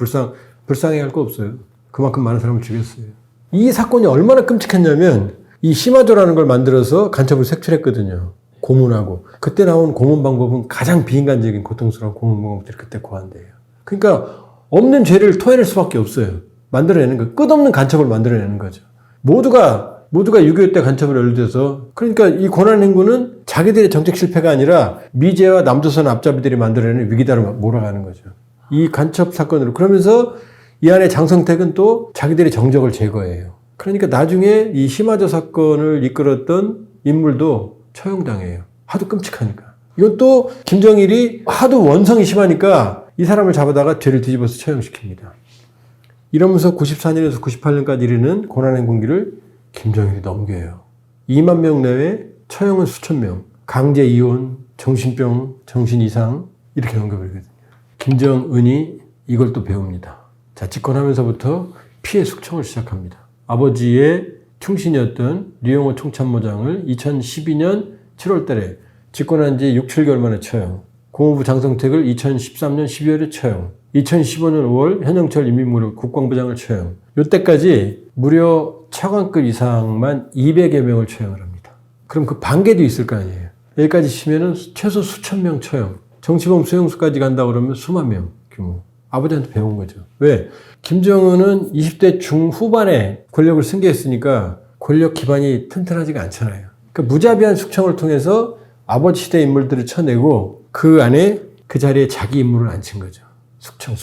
불쌍해할 거 없어요. 그만큼 많은 사람을 죽였어요. 이 사건이 얼마나 끔찍했냐면 이 시마조라는 걸 만들어서 간첩을 색출했거든요. 고문하고. 그때 나온 고문 방법은 가장 비인간적인 고통스러운 고문 방법들이 그때 고안돼요. 그러니까 없는 죄를 토해낼 수밖에 없어요. 만들어내는 거. 끝없는 간첩을 만들어내는 거죠. 모두가 6.25 때 간첩을 연루돼서 그러니까 이 고난행군은 자기들의 정책 실패가 아니라 미제와 남조선 앞잡이들이 만들어내는 위기다를 몰아가는 거죠. 이 간첩 사건으로. 그러면서 이 안에 장성택은 또 자기들의 정적을 제거해요. 그러니까 나중에 이 시마조 사건을 이끌었던 인물도 처형당해요. 하도 끔찍하니까. 이건 또 김정일이 하도 원성이 심하니까 이 사람을 잡아다가 죄를 뒤집어서 처형시킵니다. 이러면서 94년에서 98년까지 이르는 고난행군기를 김정일이 넘겨요. 2만 명 내외, 처형은 수천 명, 강제 이혼, 정신병, 정신이상 이렇게 넘겨버리거든요. 김정은이 이걸 또 배웁니다. 자, 집권하면서부터 피해 숙청을 시작합니다. 아버지의 충신이었던 류영호 총참모장을 2012년 7월 달에 집권한 지 6, 7개월 만에 처형, 국무부 장성택을 2013년 12월에 처형, 2015년 5월 현영철 인민무력 국방부장을 처형. 이때까지 무려 차관급 이상만 200여 명을 처형을 합니다. 그럼 그 반개도 있을 거 아니에요. 여기까지 치면은 최소 수천 명 처형. 정치범 수용소까지 간다 그러면 수만 명 규모. 아버지한테 배운 거죠. 왜? 김정은은 20대 중후반에 권력을 승계했으니까 권력 기반이 튼튼하지가 않잖아요. 그러니까 무자비한 숙청을 통해서 아버지 시대 인물들을 쳐내고 그 안에 그 자리에 자기 인물을 앉힌 거죠. 숙청.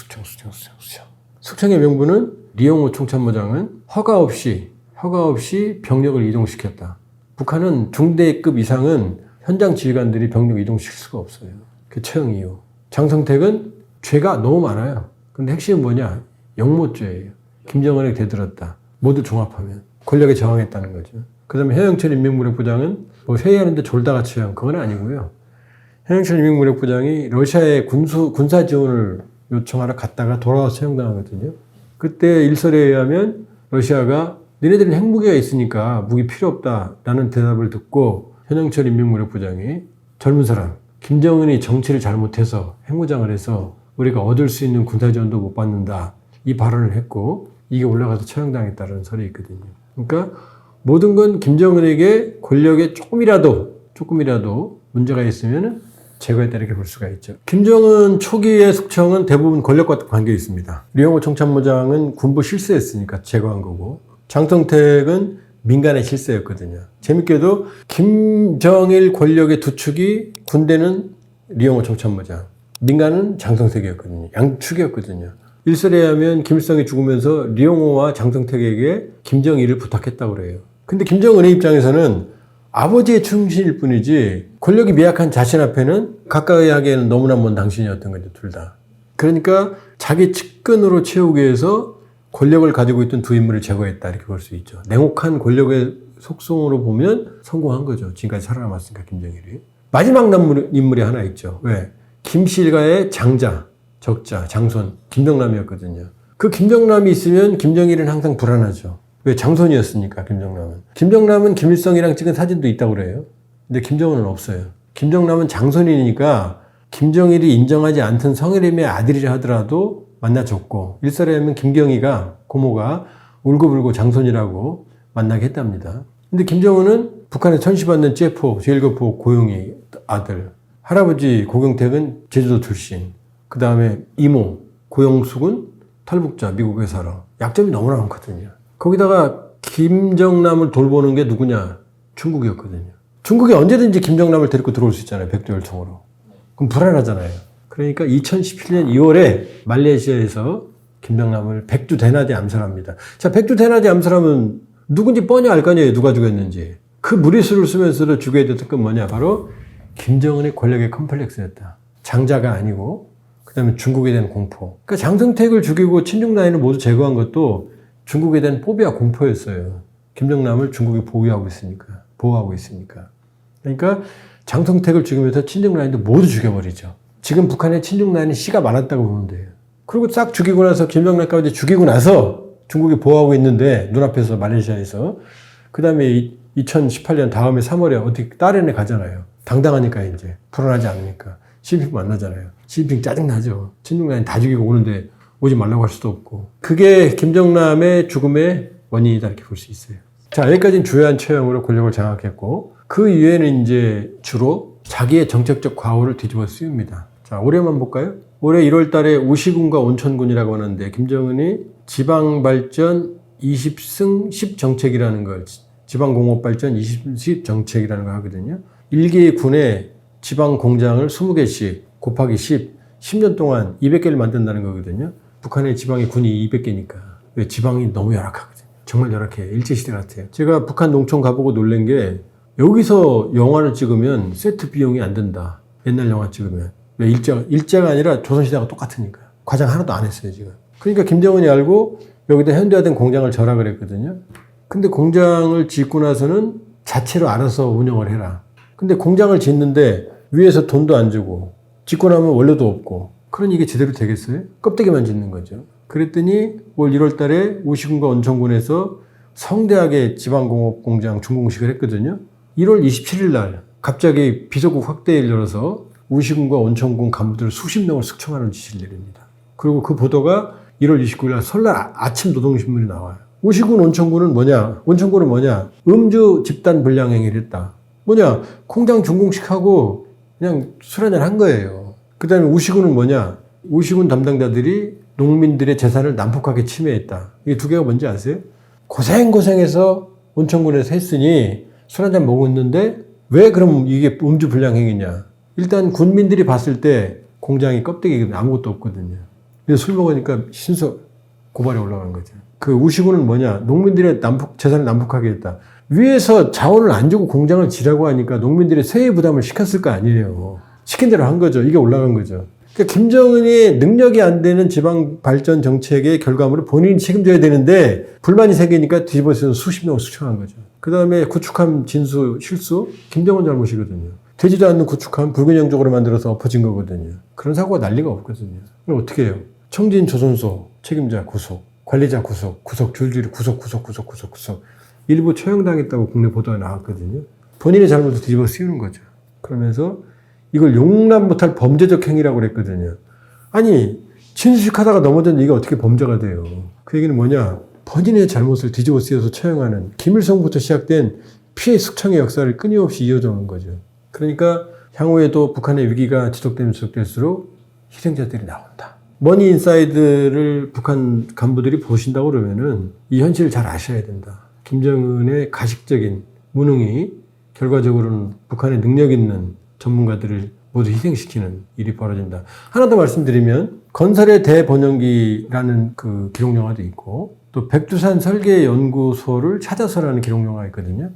숙청의 명분은 류영호 총참모장은 허가 없이 병력을 이동시켰다. 북한은 중대급 이상은 현장 지휘관들이 병력을 이동시킬 수가 없어요. 그 처형 이후. 장성택은 죄가 너무 많아요. 근데 핵심은 뭐냐? 영모죄예요. 김정은에게 대들었다. 모두 종합하면. 권력에 저항했다는 거죠. 그 다음에 현영철 인민무력부장은 뭐 회의하는데 졸다가 처형. 그건 아니고요. 현영철 인민무력부장이 러시아에 군사 지원을 요청하러 갔다가 돌아와서 처형당하거든요. 그때 일설에 의하면 러시아가 너네들은 핵무기가 있으니까 무기 필요 없다라는 대답을 듣고 현영철 인민무력부장이 젊은 사람, 김정은이 정치를 잘못해서 핵무장을 해서 우리가 얻을 수 있는 군사 지원도 못 받는다. 이 발언을 했고 이게 올라가서 처형당했다는 설이 있거든요. 그러니까 모든 건 김정은에게 권력에 조금이라도 문제가 있으면 제거했다 이렇게 볼 수가 있죠. 김정은 초기의 숙청은 대부분 권력과 관계 있습니다. 류영호 총참모장은 군부 실세였으니까 제거한 거고 장성택은 민간의 실세였거든요. 재밌게도 김정일 권력의 두 축이 군대는 류영호 총참모장, 민간은 장성택이었거든요. 양축이었거든요. 일설에 의하면 김일성이 죽으면서 류영호와 장성택에게 김정일을 부탁했다고 그래요. 근데 김정은의 입장에서는 아버지의 충신일 뿐이지 권력이 미약한 자신 앞에는 가까이 하기에는 너무나 먼 당신이었던 거죠. 둘 다. 그러니까 자기 측근으로 채우기 위해서 권력을 가지고 있던 두 인물을 제거했다 이렇게 볼 수 있죠. 냉혹한 권력의 속성으로 보면 성공한 거죠. 지금까지 살아남았으니까 김정일이. 마지막 남은 인물이 하나 있죠. 왜? 김실가의 장자, 적자, 장손, 김정남이었거든요. 그 김정남이 있으면 김정일은 항상 불안하죠. 왜? 장손이었으니까 김정남은. 김정남은 김일성이랑 찍은 사진도 있다고 그래요. 근데 김정은은 없어요. 김정남은 장손이니까 김정일이 인정하지 않던 성희림의 아들이라 하더라도 만나줬고 일설에 하면 김경희가 고모가 울고불고 장손이라고 만나게 했답니다. 근데 김정은은 북한에 천시받는 제4, 제1교포 고용희 아들, 할아버지 고경택은 제주도 출신, 그 다음에 이모 고영숙은 탈북자 미국에 살아. 약점이 너무나 많거든요. 거기다가 김정남을 돌보는 게 누구냐? 중국이었거든요. 중국이 언제든지 김정남을 데리고 들어올 수 있잖아요. 백두혈통으로. 그럼 불안하잖아요. 그러니까 2017년 2월에 말레이시아에서 김정남을 백두대낮에 암살합니다. 자, 백두대낮에 암살하면 누군지 뻔히 알 거 아니에요. 누가 죽였는지. 그 무리수를 쓰면서도 죽여야 됐던 건 뭐냐? 바로 김정은의 권력의 컴플렉스였다. 장자가 아니고 그 다음에 중국에 대한 공포. 그러니까 장성택을 죽이고 친중 라인을 모두 제거한 것도 중국에 대한 포비아 공포였어요. 김정남을 중국이 보호하고 있으니까. 그러니까 장성택을 죽이면서 친중 라인도 모두 죽여버리죠. 지금 북한의 친중 라인은 씨가 많았다고 보면 돼요. 그리고 싹 죽이고 나서 김정남까지 죽이고 나서 중국이 보호하고 있는데 눈앞에서 말레이시아에서 그 다음에 2018년 다음에 3월에 어떻게 다른애 가잖아요. 당당하니까 이제 불안하지 않으니까 시진핑 만나잖아요. 시진핑 짜증나죠. 친중 라인 다 죽이고 오는데 오지 말라고 할 수도 없고. 그게 김정남의 죽음의 원인이다 이렇게 볼 수 있어요. 자, 여기까지는 주요한 처형으로 권력을 장악했고 그 이후에는 이제 주로 자기의 정책적 과오를 뒤집어 씌웁니다. 자, 올해만 볼까요? 올해 1월 달에 우시군과 온천군이라고 하는데 김정은이 지방발전 20승 10정책이라는 걸 지방공업발전 20승 정책이라는 걸 하거든요. 1개 군에 지방공장을 20개씩 곱하기 10년 동안 200개를 만든다는 거거든요. 북한의 지방의 군이 200개니까. 왜? 지방이 너무 열악하거든요. 정말 열악해요. 일제시대 같아요. 제가 북한 농촌 가보고 놀란 게 여기서 영화를 찍으면 세트 비용이 안 든다. 옛날 영화 찍으면. 왜 일제가 아니라 조선시대가 똑같으니까. 과장 하나도 안 했어요, 지금. 그러니까 김정은이 알고 여기다 현대화된 공장을 절약을 했거든요. 근데 공장을 짓고 나서는 자체로 알아서 운영을 해라. 근데 공장을 짓는데 위에서 돈도 안 주고 짓고 나면 원료도 없고 그러니 이게 제대로 되겠어요? 껍데기만 짓는 거죠. 그랬더니 올 1월 달에 우시군과 온천군에서 성대하게 지방공업공장 준공식을 했거든요. 1월 27일 날 갑자기 비서국 확대를 열어서 우시군과 온천군 간부들 수십 명을 숙청하는 지시를 내립니다. 그리고 그 보도가 1월 29일 날 설날 아침 노동신문에 나와요. 우시군 온천군은 뭐냐? 온천군은 뭐냐? 음주 집단 불량 행위를 했다. 뭐냐? 공장 준공식하고 그냥 술 한잔 한 거예요. 그 다음에 우시군은 뭐냐? 우시군 담당자들이 농민들의 재산을 난폭하게 침해했다. 이게 두 개가 뭔지 아세요? 고생해서 온천군에서 했으니 술 한잔 먹었는데 왜 그럼 이게 음주 불량 행위냐? 일단 군민들이 봤을 때 공장이 껍데기가 아무것도 없거든요. 그래서 술 먹으니까 신속 고발이 올라간 거죠. 그 우시군은 뭐냐? 농민들의 재산을 난폭하게 했다. 위에서 자원을 안 주고 공장을 지라고 하니까 농민들이 세액 부담을 시켰을 거 아니에요. 시킨 대로 한 거죠. 이게 올라간 거죠. 그러니까 김정은이 능력이 안 되는 지방 발전 정책의 결과물을 본인이 책임져야 되는데 불만이 생기니까 뒤집어서 수십 명을 수청한 거죠. 그 다음에 구축함 진수 실수 김정은 잘못이거든요. 되지도 않는 구축함 불균형적으로 만들어서 엎어진 거거든요. 그런 사고가 난리가 없거든요. 그럼 어떻게 해요? 청진 조선소 책임자 구속, 관리자 구속 줄줄이 구속. 일부 처형당했다고 국내 보도가 나왔거든요. 본인의 잘못을 뒤집어 씌우는 거죠. 그러면서 이걸 용납 못할 범죄적 행위라고 그랬거든요. 아니 진수식 하다가 넘어졌는데 이게 어떻게 범죄가 돼요? 그 얘기는 뭐냐? 본인의 잘못을 뒤집어 씌워서 처형하는 김일성부터 시작된 피해 숙청의 역사를 끊임없이 이어져 오는 거죠. 그러니까 향후에도 북한의 위기가 지속될수록 희생자들이 나온다. 머니인사이드를 북한 간부들이 보신다고 그러면은 이 현실을 잘 아셔야 된다. 김정은의 가식적인 무능이 결과적으로는 북한의 능력 있는 전문가들을 모두 희생시키는 일이 벌어진다. 하나 더 말씀드리면 건설의 대번영기라는 그 기록영화도 있고 또 백두산 설계연구소를 찾아서라는 기록영화가 있거든요.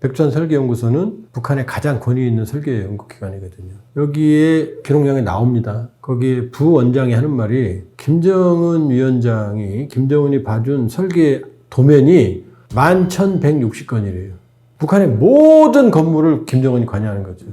백두산 설계연구소는 북한의 가장 권위 있는 설계 연구기관이거든요. 여기에 기록영화에 나옵니다. 거기에 부원장이 하는 말이 김정은 위원장이 김정은이 봐준 설계 도면이 11,160건이래요. 북한의 모든 건물을 김정은이 관여하는 거죠.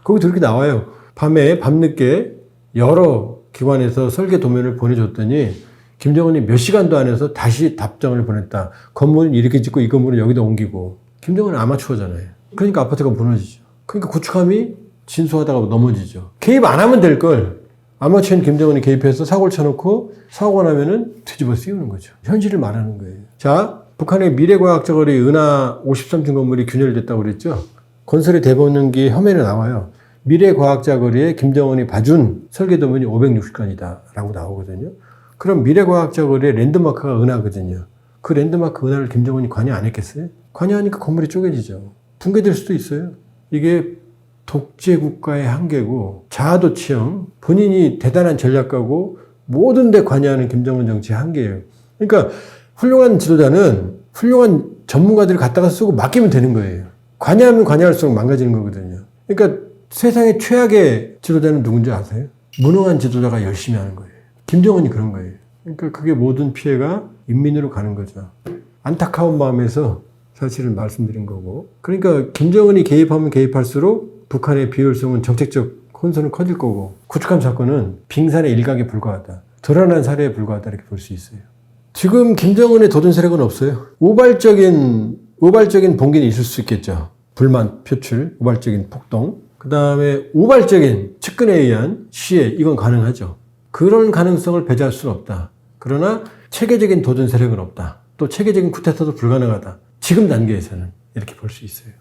거기도 이렇게 나와요. 밤늦게 여러 기관에서 설계 도면을 보내줬더니 김정은이 몇 시간도 안 해서 다시 답장을 보냈다. 건물은 이렇게 짓고 이 건물은 여기다 옮기고. 김정은은 아마추어잖아요. 그러니까 아파트가 무너지죠. 그러니까 구축함이 진수하다가 넘어지죠. 개입 안 하면 될 걸. 아마추어인 김정은이 개입해서 사고를 쳐놓고 사고가 나면은 뒤집어 씌우는 거죠. 현실을 말하는 거예요. 자, 북한의 미래과학자거리 은하 53층 건물이 균열됐다고 그랬죠. 건설의 대번영기 혐의로 나와요. 미래과학자거리에 김정은이 봐준 설계도면이 560건이다 라고 나오거든요. 그럼 미래과학자거리의 랜드마크가 은하거든요. 그 랜드마크 은하를 김정은이 관여 안 했겠어요? 관여하니까 건물이 쪼개지죠. 붕괴될 수도 있어요. 이게 독재국가의 한계고 자아도취형, 본인이 대단한 전략가고 모든 데 관여하는 김정은 정치의 한계예요. 그러니까 훌륭한 지도자는 훌륭한 전문가들을 갖다가 쓰고 맡기면 되는 거예요. 관여하면 관여할수록 망가지는 거거든요. 그러니까 세상의 최악의 지도자는 누군지 아세요? 무능한 지도자가 열심히 하는 거예요. 김정은이 그런 거예요. 그러니까 그게 모든 피해가 인민으로 가는 거죠. 안타까운 마음에서 사실은 말씀드린 거고. 그러니까 김정은이 개입하면 개입할수록 북한의 비효율성은 정책적 혼선은 커질 거고 구축함 사건은 빙산의 일각에 불과하다. 드러난 사례에 불과하다 이렇게 볼 수 있어요. 지금 김정은의 도전 세력은 없어요. 우발적인 봉기는 있을 수 있겠죠. 불만 표출, 우발적인 폭동. 그 다음에 우발적인 측근에 의한 시해, 이건 가능하죠. 그런 가능성을 배제할 수는 없다. 그러나 체계적인 도전 세력은 없다. 또 체계적인 쿠데타도 불가능하다. 지금 단계에서는 이렇게 볼 수 있어요.